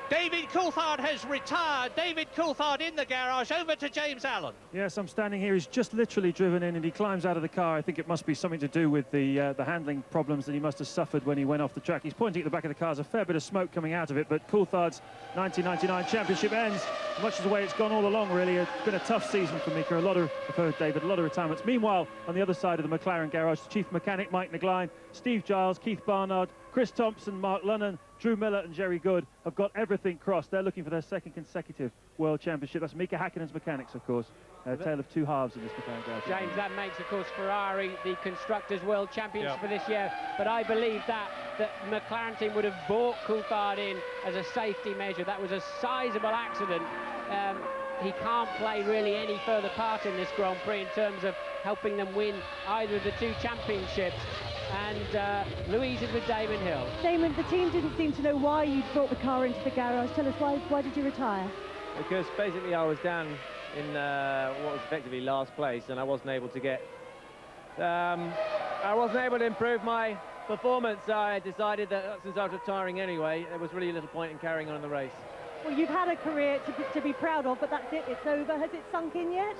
David Coulthard has retired. David Coulthard in the garage. Over to James Allen. Yes, I'm standing here. He's just literally driven in and he climbs out of the car. I think it must be something to do with the handling problems that he must have suffered when he went off the track. He's pointing at the back of the car. There's a fair bit of smoke coming out of it, but Coulthard's 1999 championship ends much as the way it's gone all along, really. It's been a tough season for Mika. David, a lot of retirements. Meanwhile, on the other side of the McLaren garage, the chief mechanic, Mike McGlynn, Steve Giles, Keith Barnard, Chris Thompson, Mark Lunnan, Drew Miller and Jerry Good have got everything crossed. They're looking for their second consecutive World Championship. That's Mika Häkkinen's mechanics, of course. A tale of two halves in this McLaren garage. James, that makes, of course, Ferrari the Constructors' World Champions for this year. But I believe that the McLaren team would have bought Coulthard in as a safety measure. That was a sizable accident. He can't play really any further part in this Grand Prix in terms of helping them win either of the two championships. And Louise is with Damon Hill. Damon, the team didn't seem to know why you'd brought the car into the garage. Tell us, why did you retire? Because basically I was down in what was effectively last place, and I wasn't able to improve my performance. I decided that since I was retiring anyway, there was really little point in carrying on in the race. Well, you've had a career to be proud of, but that's it, it's over. Has it sunk in yet?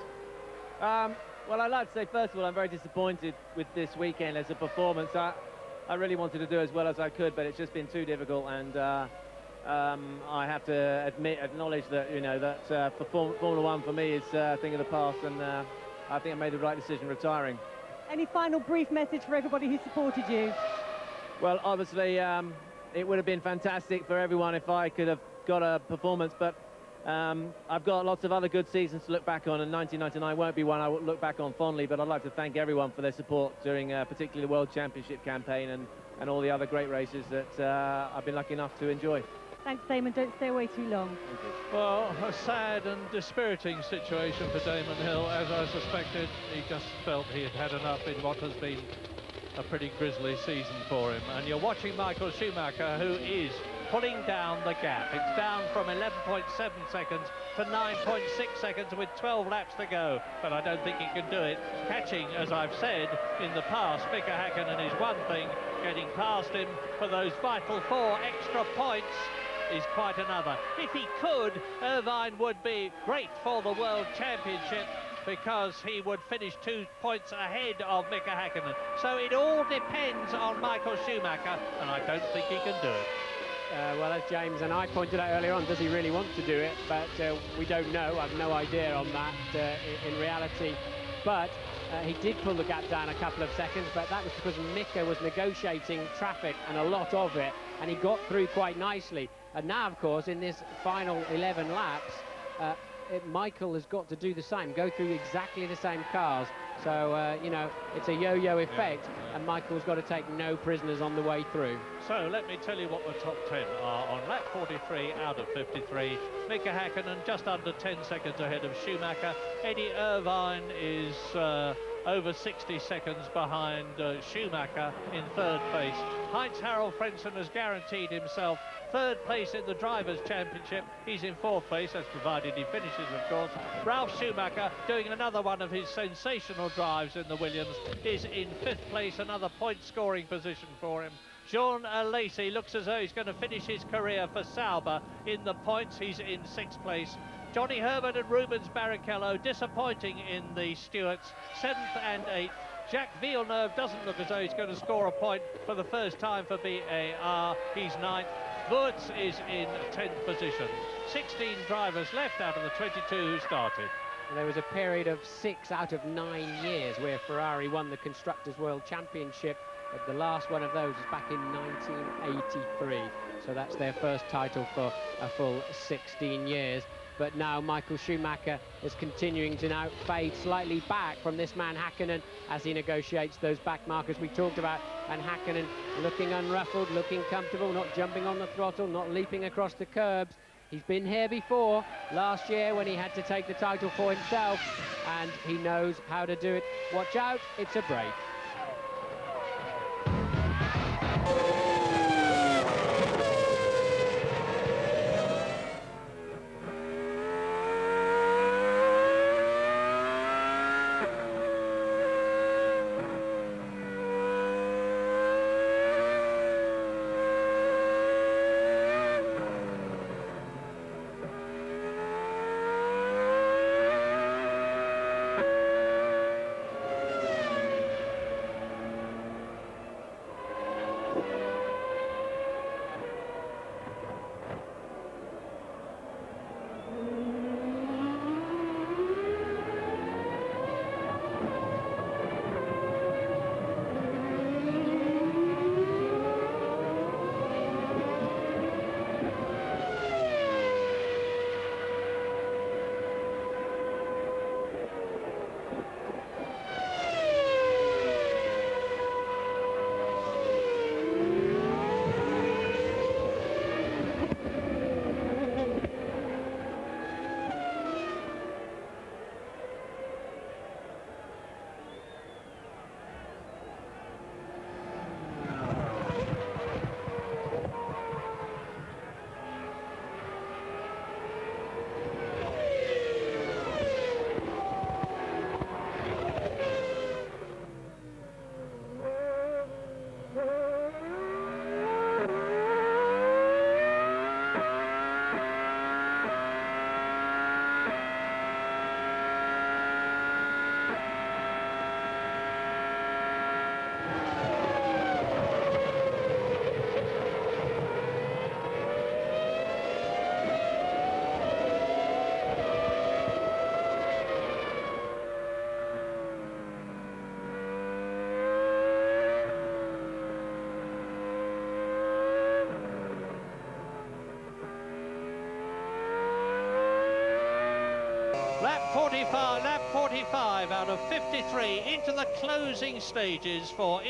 Well, I'd like to say, first of all, I'm very disappointed with this weekend as a performance. I really wanted to do as well as I could, but it's just been too difficult, and I have to acknowledge that, you know, that Formula One for me is a thing of the past, and I think I made the right decision retiring. Any final brief message for everybody who supported you? Well, obviously, it would have been fantastic for everyone if I could have got a performance, but I've got lots of other good seasons to look back on, and 1999 won't be one I will look back on fondly, but I'd like to thank everyone for their support during particularly the World Championship campaign and all the other great races that I've been lucky enough to enjoy. Thanks, Damon. Don't stay away too long. Well, a sad and dispiriting situation for Damon Hill. As I suspected, he just felt he had had enough in what has been a pretty grisly season for him. And you're watching Michael Schumacher, who is pulling down the gap. It's down from 11.7 seconds to 9.6 seconds with 12 laps to go. But I don't think he can do it. Catching, as I've said in the past, Mika Häkkinen is one thing. Getting past him for those vital 4 extra points is quite another. If he could, Irvine would be great for the World Championship, because he would finish 2 points ahead of Mika Häkkinen. So it all depends on Michael Schumacher, and I don't think he can do it. Well, as James and I pointed out earlier on, does he really want to do it? But we don't know. I've no idea on that in reality. But he did pull the gap down a couple of seconds, but that was because Mika was negotiating traffic, and a lot of it, and he got through quite nicely. And now, of course, in this final 11 laps, Michael has got to do the same, go through exactly the same cars. So, you know, it's a yo-yo effect, and Michael's got to take no prisoners on the way through. So let me tell you what the top 10 are on lap 43 out of 53. Mika Häkkinen just under 10 seconds ahead of Schumacher. Eddie Irvine is over 60 seconds behind Schumacher in 3rd place. Heinz-Harald Frentzen has guaranteed himself 3rd place in the Drivers' Championship. He's in 4th place, that's provided he finishes, of course. Ralf Schumacher, doing another one of his sensational drives in the Williams, is in 5th place, another point-scoring position for him. Jean Alesi looks as though he's going to finish his career for Sauber in the points. He's in 6th place. Johnny Herbert and Rubens Barrichello disappointing in the Stewarts, 7th and 8th. Jacques Villeneuve doesn't look as though he's going to score a point for the first time for BAR. He's 9th. Wurz is in 10th position. 16 drivers left out of the 22 who started. There was a period of 6 out of 9 years where Ferrari won the Constructors' World Championship, but the last one of those was back in 1983. So that's their first title for a full 16 years. But now Michael Schumacher is continuing to now fade slightly back from this man Häkkinen as he negotiates those back markers we talked about. And Häkkinen looking unruffled, looking comfortable, not jumping on the throttle, not leaping across the curbs. He's been here before, last year when he had to take the title for himself, and he knows how to do it. Watch out, it's a break. Lap 45 out of 53 into the closing stages for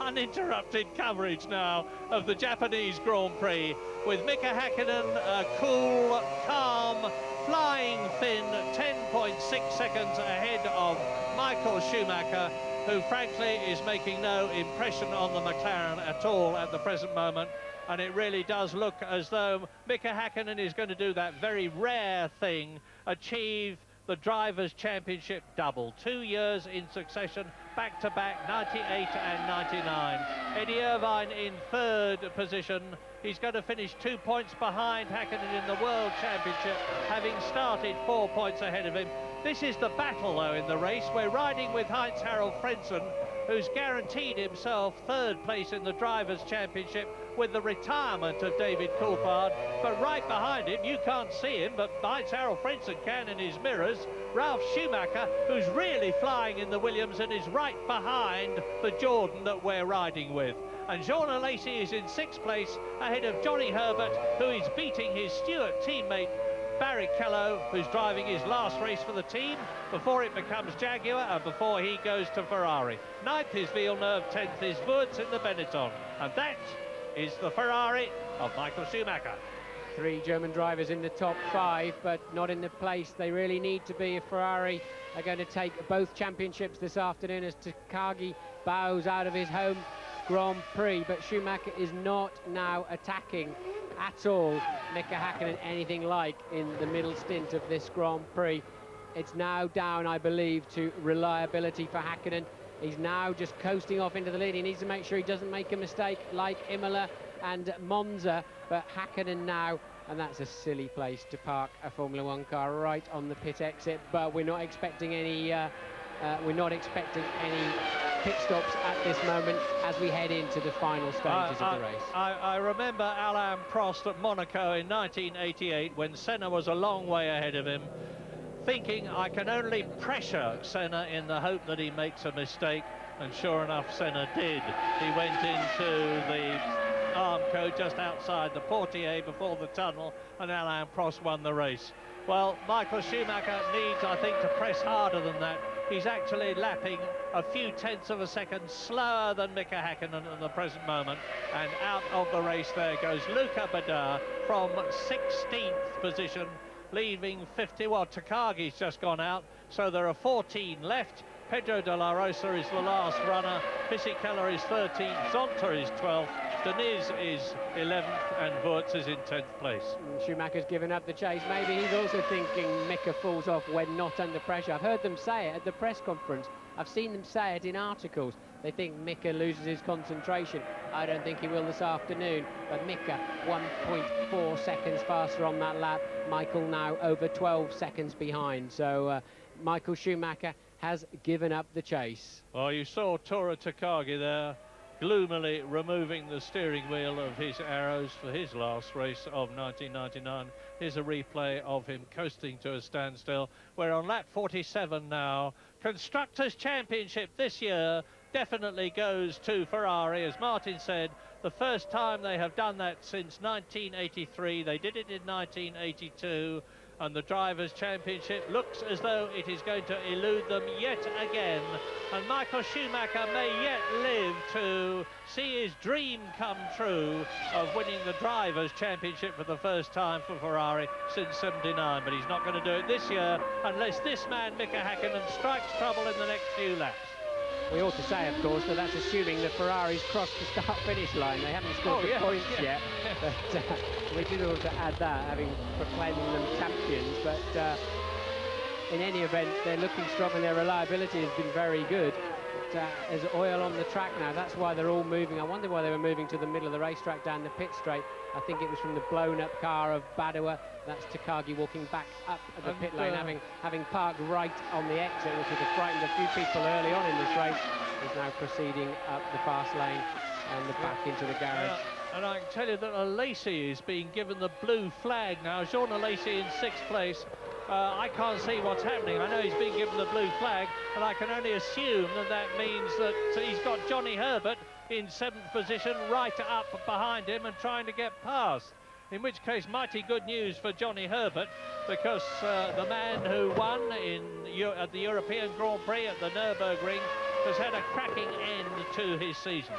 uninterrupted coverage now of the Japanese Grand Prix, with Mika Häkkinen, a cool, calm, flying Finn, 10.6 seconds ahead of Michael Schumacher, who frankly is making no impression on the McLaren at all at the present moment. And it really does look as though Mika Häkkinen is going to do that very rare thing, achieve the Drivers' Championship double. 2 years in succession, back-to-back, 98 and 99. Eddie Irvine in third position. He's going to finish 2 points behind Häkkinen in the World Championship, having started 4 points ahead of him. This is the battle, though, in the race. We're riding with Heinz-Harald Frentzen, who's guaranteed himself third place in the Drivers' Championship with the retirement of David Coulthard. But right behind him, you can't see him, but Heinz-Harald Frentzen can in his mirrors, Ralf Schumacher, who's really flying in the Williams and is right behind the Jordan that we're riding with. And Jean Alesi is in sixth place ahead of Johnny Herbert, who is beating his Stewart teammate Barrichello, who's driving his last race for the team before it becomes Jaguar and before he goes to Ferrari. 9th is Villeneuve, 10th is Wurz in the Benetton. And that is the Ferrari of Michael Schumacher. 3 German drivers in the top 5, but not in the place they really need to be if Ferrari are going to take both championships this afternoon, as Takagi bows out of his home Grand Prix. But Schumacher is not now attacking at all Mika Häkkinen anything like in the middle stint of this Grand Prix. It's now down, I believe, to reliability for Häkkinen. He's now just coasting off into the lead. He needs to make sure he doesn't make a mistake like Imola and Monza. But Häkkinen now, and that's a silly place to park a Formula One car, right on the pit exit. But we're not expecting any pit stops at this moment as we head into the final stages of the race. I remember Alain Prost at Monaco in 1988 when Senna was a long way ahead of him, thinking I can only pressure Senna in the hope that he makes a mistake, and sure enough Senna did. He went into the Armco just outside the Portier before the tunnel, and Alain Prost won the race. Well, Michael Schumacher needs, I think, to press harder than that. He's actually lapping a few tenths of a second slower than Mika Häkkinen at the present moment, and out of the race there goes Luca Badar from 16th position, leaving 50. Well, Takagi's just gone out, so there are 14 left. Pedro de la Rosa is the last runner, Fisichella is 13th, Zonta is 12th, Deniz is 11th, and Wurz is in 10th place. Schumacher's given up the chase. Maybe he's also thinking Mika falls off when not under pressure. I've heard them say it at the press conference. I've seen them say it in articles. They think Mika loses his concentration. I don't think he will this afternoon. But Mika, 1.4 seconds faster on that lap. Michael now over 12 seconds behind. So Michael Schumacher has given up the chase. Well, you saw Tora Takagi there gloomily removing the steering wheel of his Arrows for his last race of 1999. Here's a replay of him coasting to a standstill. We're on lap 47 now. Constructors' Championship this year definitely goes to Ferrari. As Martin said, the first time they have done that since 1983. They did it in 1982. And the Drivers' Championship looks as though it is going to elude them yet again. And Michael Schumacher may yet live to see his dream come true of winning the Drivers' Championship for the first time for Ferrari since '79. But he's not going to do it this year unless this man, Mika Häkkinen, strikes trouble in the next few laps. We ought to say, of course, that that's assuming the Ferraris crossed the start-finish line. They haven't scored the points yet. But we did ought to add that, having proclaiming them champions. But in any event, they're looking strong and their reliability has been very good. But, there's oil on the track now. That's why they're all moving. I wonder why they were moving to the middle of the racetrack down the pit straight. I think it was from the blown-up car of Badua. That's Takagi walking back up the pit lane, having parked right on the exit, which would have frightened a few people early on in this race. He's now proceeding up the fast lane and back into the garage. And I can tell you that Alesi is being given the blue flag now. Jean Alesi in sixth place. I can't see what's happening. I know he's being given the blue flag, and I can only assume that that means that he's got Johnny Herbert in 7th position right up behind him and trying to get past. in which case mighty good news for Johnny Herbert, because the man who won at the European Grand Prix at the Nürburgring has had a cracking end to his season.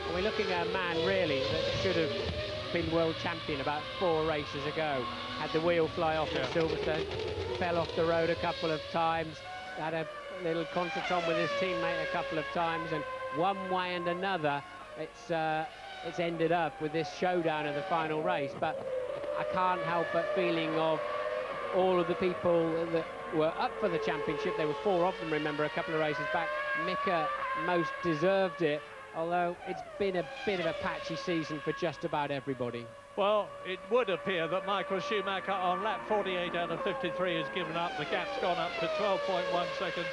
And we're looking at a man really that should have been world champion about 4 races ago. Had the wheel fly off at Silverstone, fell off the road a couple of times, had a little contretemps with his teammate a couple of times, and one way and another it's ended up with this showdown of the final race. But I can't help but feeling of all of the people that were up for the championship. There were 4 of them, remember, a couple of races back. Mika most deserved it, although it's been a bit of a patchy season for just about everybody. Well, it would appear that Michael Schumacher on lap 48 out of 53 has given up. The gap's gone up to 12.1 seconds.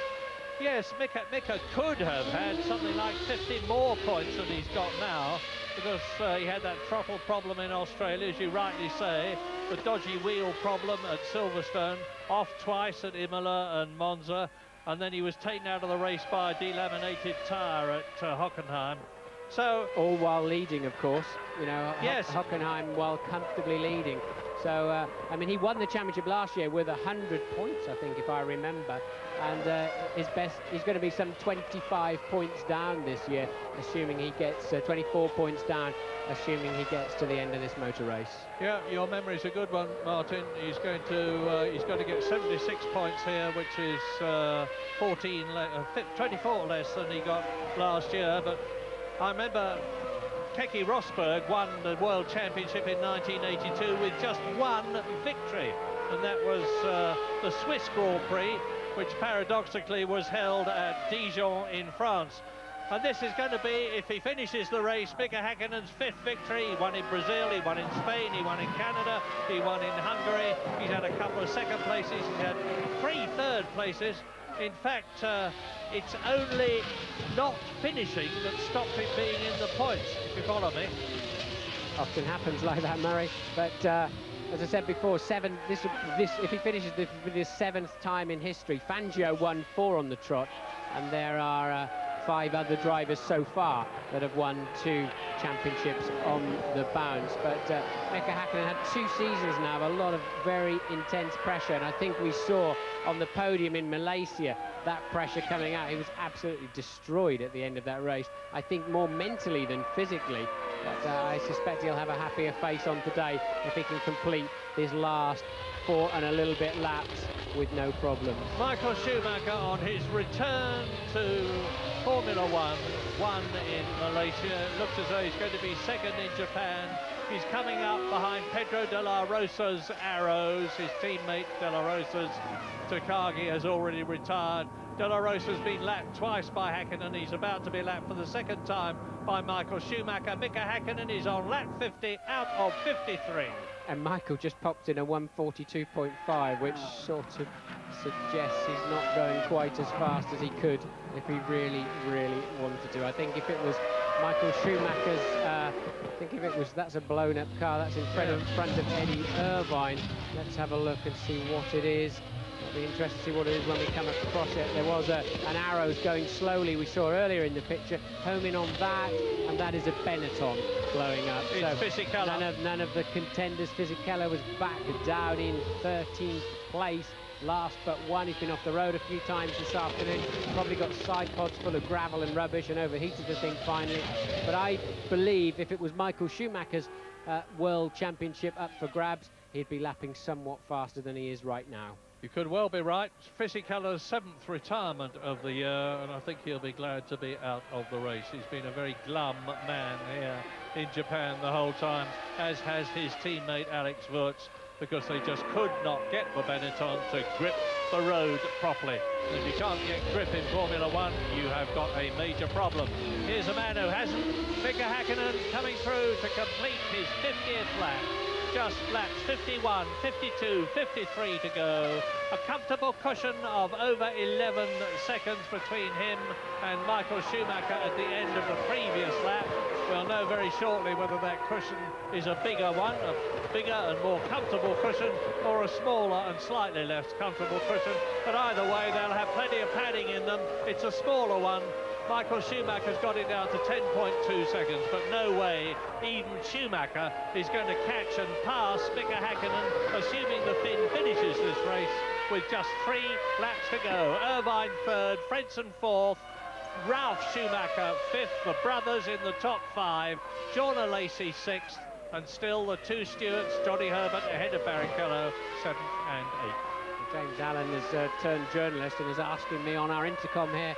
Yes, Mika could have had something like 50 more points than he's got now, because he had that throttle problem in Australia, as you rightly say, the dodgy wheel problem at Silverstone, off twice at Imola and Monza, and then he was taken out of the race by a delaminated tyre at Hockenheim. So all while leading, of course, you know. Yes. Hockenheim while comfortably leading. So I mean, he won the championship last year with 100 points, I think, if I remember, and he's going to be some 25 points down this year, assuming he gets 24 points down, assuming he gets to the end of this motor race. yeah, your memory's a good one, Martin. He's going to get 76 points here, which is 24 less than he got last year. But I remember Keke Rosberg won the World Championship in 1982 with just 1 victory, and that was the Swiss Grand Prix, which paradoxically was held at Dijon in France. And this is going to be, if he finishes the race, Mika Häkkinen's 5th victory. He won in Brazil, he won in Spain, he won in Canada, he won in Hungary. He's had a couple of 2nd places, he's had 3 3rd places. In fact, it's only not finishing that stopped him being in the points, if you follow me. Often happens like that, Murray. But as I said before, if he finishes this with his 7th time in history. Fangio won 4 on the trot, and there are 5 other drivers so far that have won 2 championships on the bounce. But Mika Häkkinen had 2 seasons now of a lot of very intense pressure, and I think we saw on the podium in Malaysia that pressure coming out. He was absolutely destroyed at the end of that race, I think more mentally than physically. But I suspect he'll have a happier face on today if he can complete his last 4 and a little bit laps with no problems. Michael Schumacher on his return to Formula One, won in Malaysia. It looks as though he's going to be 2nd in Japan. He's coming up behind Pedro de la Rosa's arrows. His teammate de la Rosa's Takagi has already retired. De la Rosa's been lapped twice by Häkkinen. He's about to be lapped for the 2nd time by Michael Schumacher. Mika Häkkinen is on lap 50 out of 53. And Michael just popped in a 1:42.5, which sort of suggests he's not going quite as fast as he could if he really, really wanted to. I think if it was Michael Schumacher's, that's a blown-up car. That's in front of Eddie Irvine. Let's have a look and see what it is. It'll be interesting to see what it is when we come across it. There was an arrows going slowly, we saw earlier in the picture, homing on that, and that is a Benetton blowing up. It's so Fisichella. none of the contenders. Fisichella was back down in 13th place. Last but one. He's been off the road a few times this afternoon. Probably got side pods full of gravel and rubbish and overheated the thing finally. But I believe if it was Michael Schumacher's World Championship up for grabs, he'd be lapping somewhat faster than he is right now. You could well be right. Fisichella's 7th retirement of the year, and I think he'll be glad to be out of the race. He's been a very glum man here in Japan the whole time, as has his teammate Alex Wurz, because they just could not get the Benetton to grip the road properly. And if you can't get grip in Formula One, you have got a major problem. Here's a man who hasn't. Mika Häkkinen coming through to complete his 50th lap. Just laps 51, 52, 53 to go. A comfortable cushion of over 11 seconds between him and Michael Schumacher at the end of the previous lap. We'll know very shortly whether that cushion is a bigger one, a bigger and more comfortable cushion, or a smaller and slightly less comfortable cushion. But either way, they'll have plenty of padding in them. It's a smaller one, Michael Schumacher's got it down to 10.2 seconds, but no way even Schumacher is going to catch and pass Mika Häkkinen, assuming the Finn finishes this race with just 3 laps to go. Irvine third, Frentzen fourth, Ralf Schumacher fifth, the brothers in the top 5, Jorna Lacey sixth, and still the 2 stewards, Johnny Herbert ahead of Barrichello, 7th and 8th. James Allen has turned journalist and is asking me on our intercom here,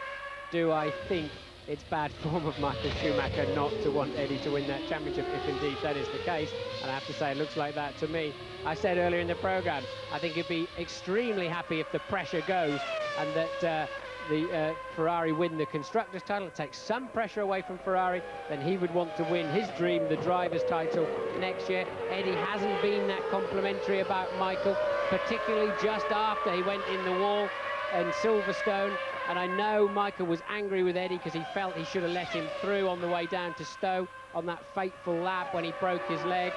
do I think it's bad form of Michael Schumacher not to want Eddie to win that championship, if indeed that is the case? And I have to say, it looks like that to me. I said earlier in the programme, I think he'd be extremely happy if the pressure goes and that the Ferrari win the Constructors' title. It takes some pressure away from Ferrari, then he would want to win his dream, the Drivers' title, next year. Eddie hasn't been that complimentary about Michael, particularly just after he went in the wall in Silverstone. And I know Michael was angry with Eddie because he felt he should have let him through on the way down to Stowe on that fateful lap when he broke his leg.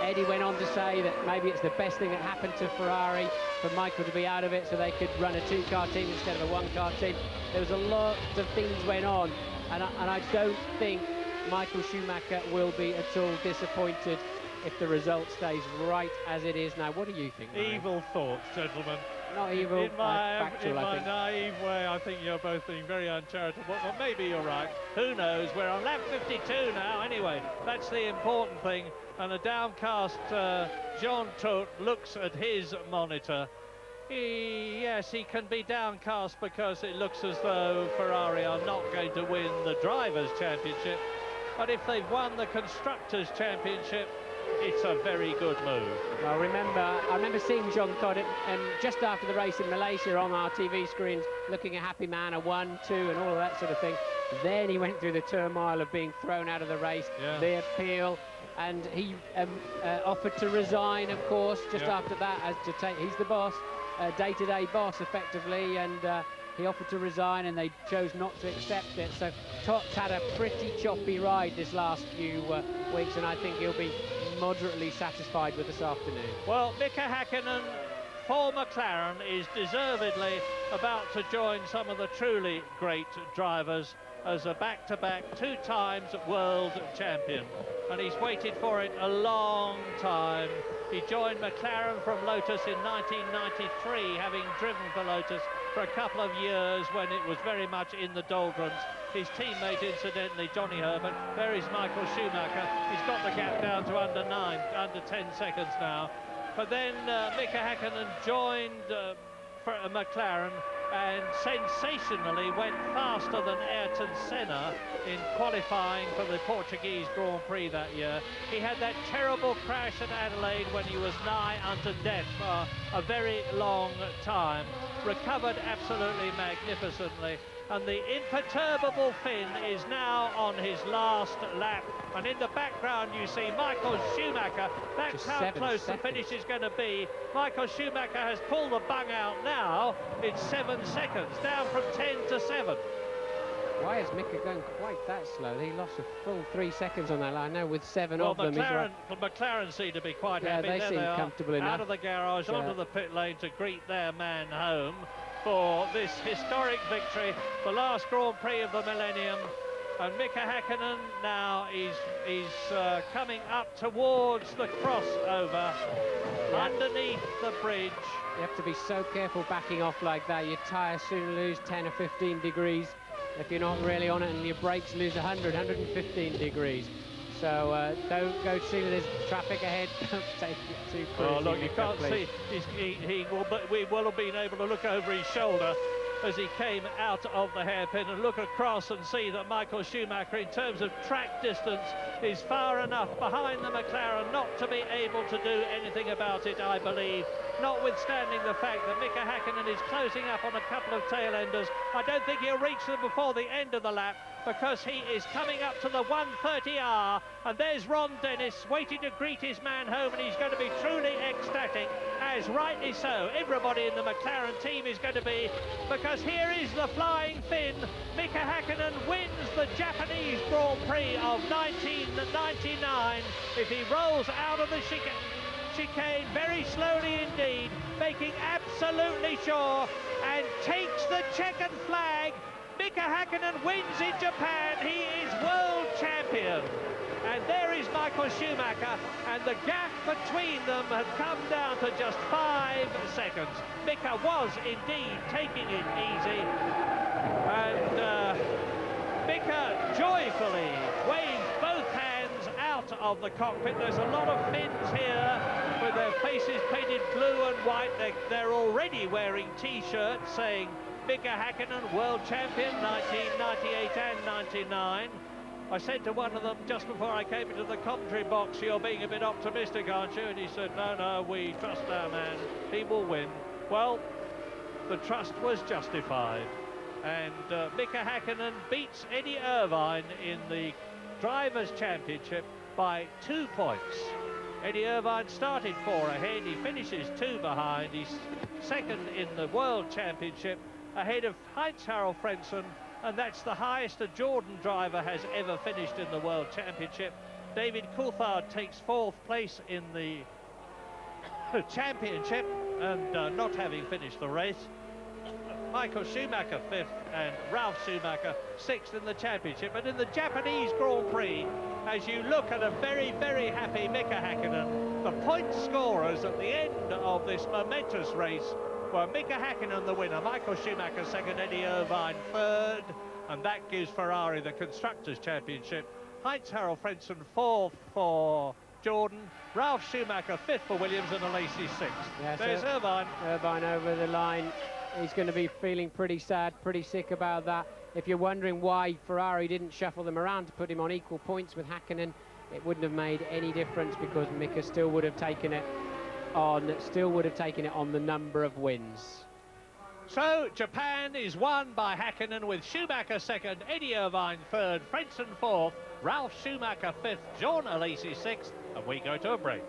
Eddie went on to say that maybe it's the best thing that happened to Ferrari for Michael to be out of it so they could run a 2-car team instead of a 1-car team. There was a lot of things went on, and I don't think Michael Schumacher will be at all disappointed if the result stays right as it is now. What do you think, Ryan? Evil thoughts, gentlemen. Not evil, in my I think. naive way, I think you're both being very uncharitable. Well, maybe you're right. Who knows? We're on lap 52 now. Anyway, that's the important thing. And a downcast Jean Todt looks at his monitor. Yes, he can be downcast because it looks as though Ferrari are not going to win the Drivers' Championship. But if they've won the Constructors' Championship, it's a very good move. I remember seeing John Todt just after the race in Malaysia on our TV screens, looking a happy man, a 1, 2 and all of that sort of thing. Then he went through the turmoil of being thrown out of the race, the appeal, and he offered to resign, of course, just after that, as to take, he's the boss, day-to-day boss effectively, and he offered to resign and they chose not to accept it. So Tot's had a pretty choppy ride this last few weeks, and I think he'll be moderately satisfied with this afternoon. Well, Mika Häkkinen for McLaren is deservedly about to join some of the truly great drivers as a back-to-back 2 times world champion, and he's waited for it a long time. He joined McLaren from Lotus in 1993, having driven for Lotus for a couple of years when it was very much in the doldrums. His teammate, incidentally, Johnny Herbert, there is Michael Schumacher. He's got the gap down to under 10 seconds now. But then Mika Häkkinen joined McLaren and sensationally went faster than Ayrton Senna in qualifying for the Portuguese Grand Prix that year. He had that terrible crash at Adelaide when he was nigh unto death for a very long time. Recovered absolutely magnificently, and the imperturbable Finn is now on his last lap. And in the background you see Michael Schumacher. That's Just how close the finish is going to be. Michael Schumacher has pulled the bung out now. It's 7 seconds, down from 10 to 7. Why is Mika going quite that slow? He lost a full 3 seconds on that line. Now with 7 well, of them. McLaren seem to be quite happy. They seem comfortable enough. Out of the garage, onto the pit lane to greet their man home for this historic victory, the last Grand Prix of the millennium. And Mika Häkkinen now is coming up towards the crossover underneath the bridge. You have to be so careful backing off like that. Your tyres soon lose 10 or 15 degrees if you're not really on it, and your brakes lose 115 degrees. So don't go to see there's traffic ahead. Don't take it too close. Oh, look, you can't see. We will have been able to look over his shoulder as he came out of the hairpin and look across and see that Michael Schumacher, in terms of track distance, is far enough behind the McLaren not to be able to do anything about it, I believe, notwithstanding the fact that Mika Häkkinen is closing up on a couple of tail-enders. I don't think he'll reach them before the end of the lap, because he is coming up to the 1:30 and there's Ron Dennis waiting to greet his man home, and he's going to be truly ecstatic, as rightly so everybody in the McLaren team is going to be, because here is the flying Finn. Mika Häkkinen wins the Japanese Grand Prix of 1999 if he rolls out of the chicane very slowly indeed, making absolutely sure, and takes the checkered flag. Mika Mika Hakkinen wins in Japan. He is world champion. And there is Michael Schumacher, and the gap between them had come down to just 5 seconds. Mika was indeed taking it easy, and Mika joyfully waved both hands out of the cockpit. There's a lot of Finns here with their faces painted blue and white. They're already wearing T-shirts saying Mika Hakkinen, world champion, 1998 and 99. I said to one of them just before I came into the commentary box, "You're being a bit optimistic, aren't you?" And he said, no, we trust our man. He will win. Well, the trust was justified. And Mika Hakkinen beats Eddie Irvine in the Drivers' Championship by 2 points. Eddie Irvine started 4 ahead. He finishes 2 behind. He's second in the World Championship, ahead of Heinz-Harald Frentzen, and that's the highest a Jordan driver has ever finished in the World Championship. David Coulthard takes 4th place in the championship, and not having finished the race. Michael Schumacher 5th and Ralf Schumacher 6th in the championship. But in the Japanese Grand Prix, as you look at a very, very happy Mika Hakkinen, the point scorers at the end of this momentous race were Mika Hakkinen the winner, Michael Schumacher second, Eddie Irvine third, and that gives Ferrari the Constructors' Championship. Heinz-Harald Frentzen 4th for Jordan, Ralf Schumacher 5th for Williams, and Alesi 6th. Yeah, there's so Irvine. Irvine over the line. He's going to be feeling pretty sad, pretty sick about that. If you're wondering why Ferrari didn't shuffle them around to put him on equal points with Hakkinen, it wouldn't have made any difference because Mika still would have taken it on the number of wins. So Japan is won by Hakkinen with Schumacher second, Eddie Irvine third, Frentzen 4th, Ralf Schumacher 5th, Jean Alesi 6th, and we go to a break.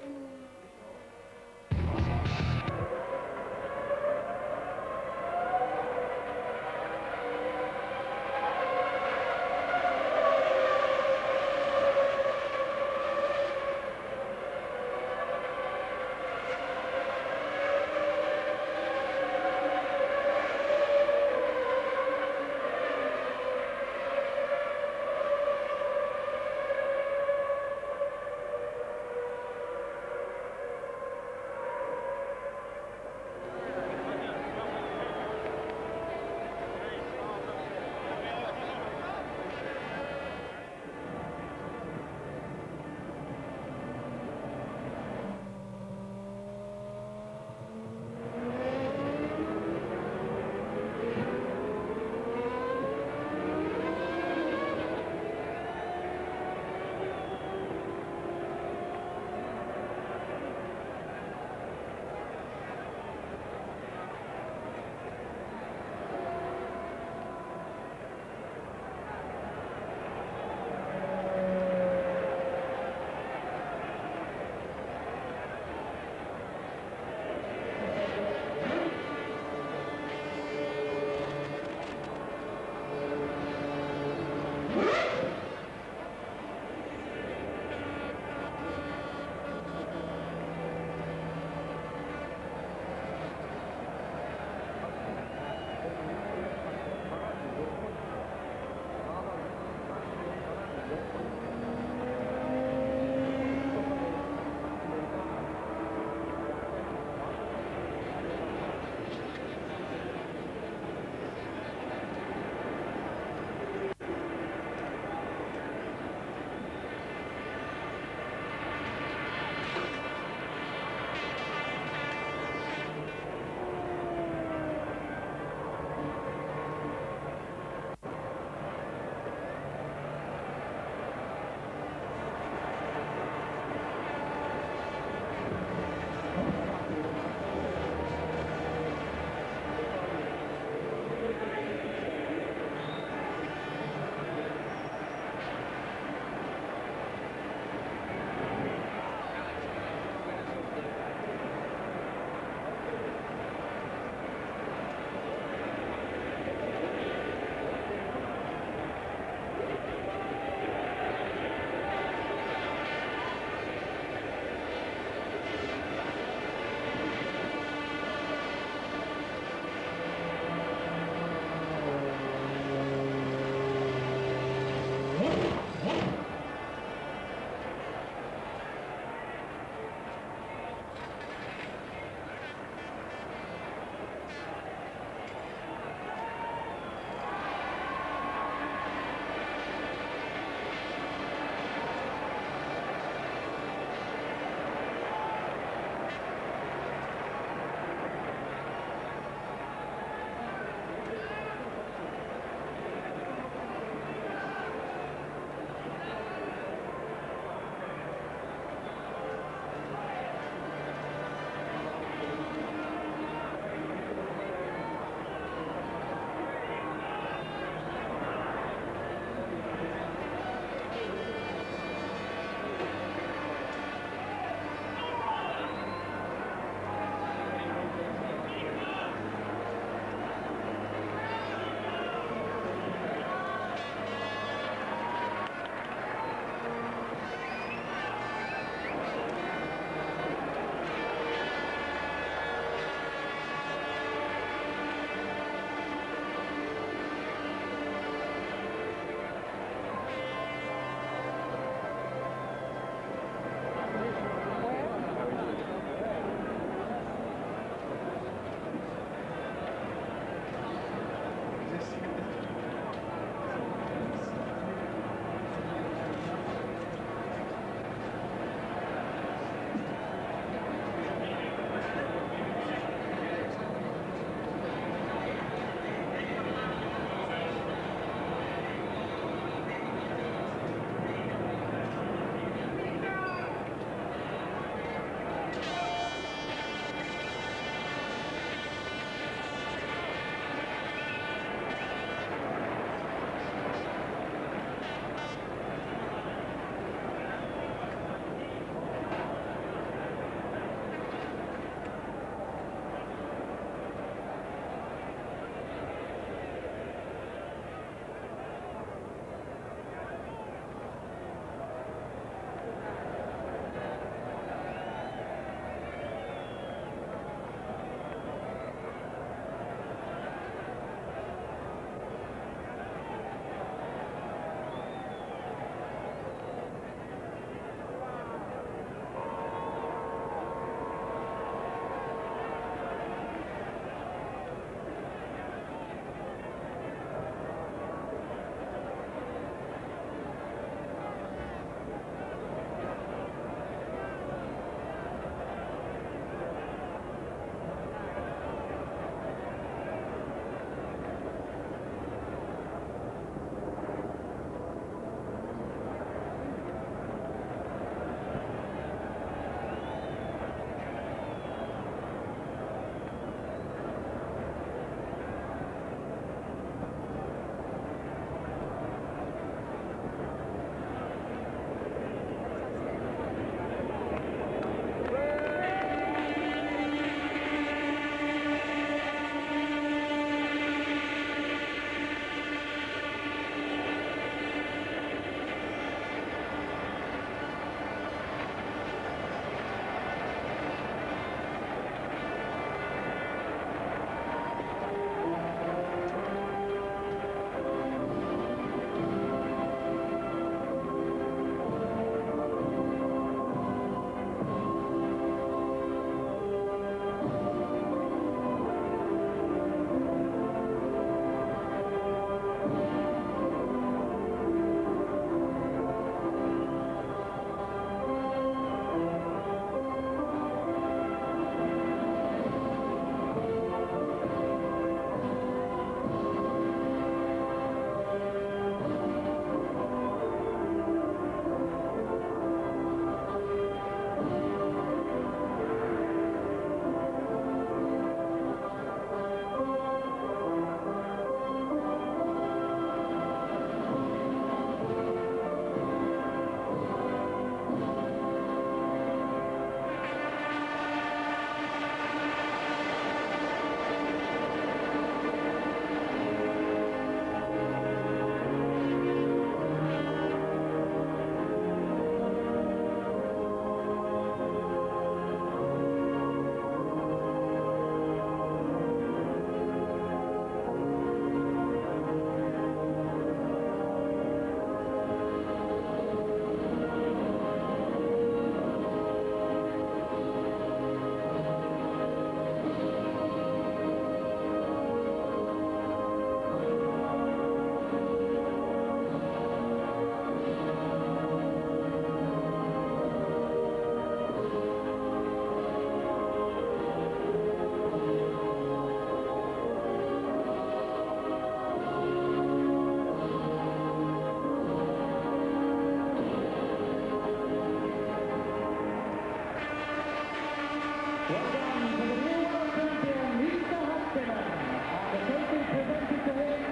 Well done to the new world champion, Mr. Hakkinen. And the trophy presented to him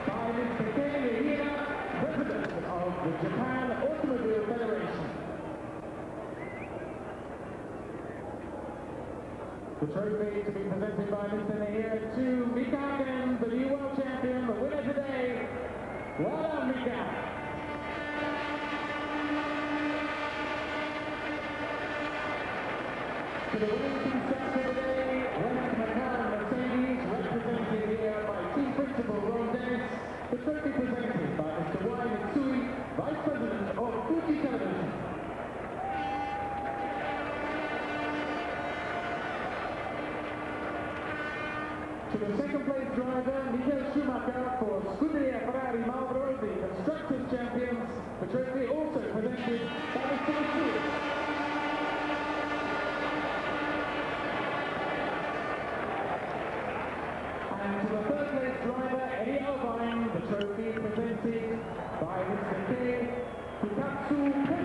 by Mr. Kei, President of the Japan Automobile Federation. The trophy to be presented by Mr. Nahir to Mika Hakkinen, the new world champion, the winner today. Well done, Mika. To the winning constructor today, Leonard McLaren Mercedes, represented here by team principal Ron Dennis. The trophy presented by Mr. Y. Mitsui, Vice President of Fuji Television. To the second place driver, Michael Schumacher for Scuderia Ferrari Marlboro, the Constructors Champions. The trophy also presented by Mr. Mitsui. And to the third place driver, Eddie Irvine, the trophy presented by Mr. Kei Fukatsu.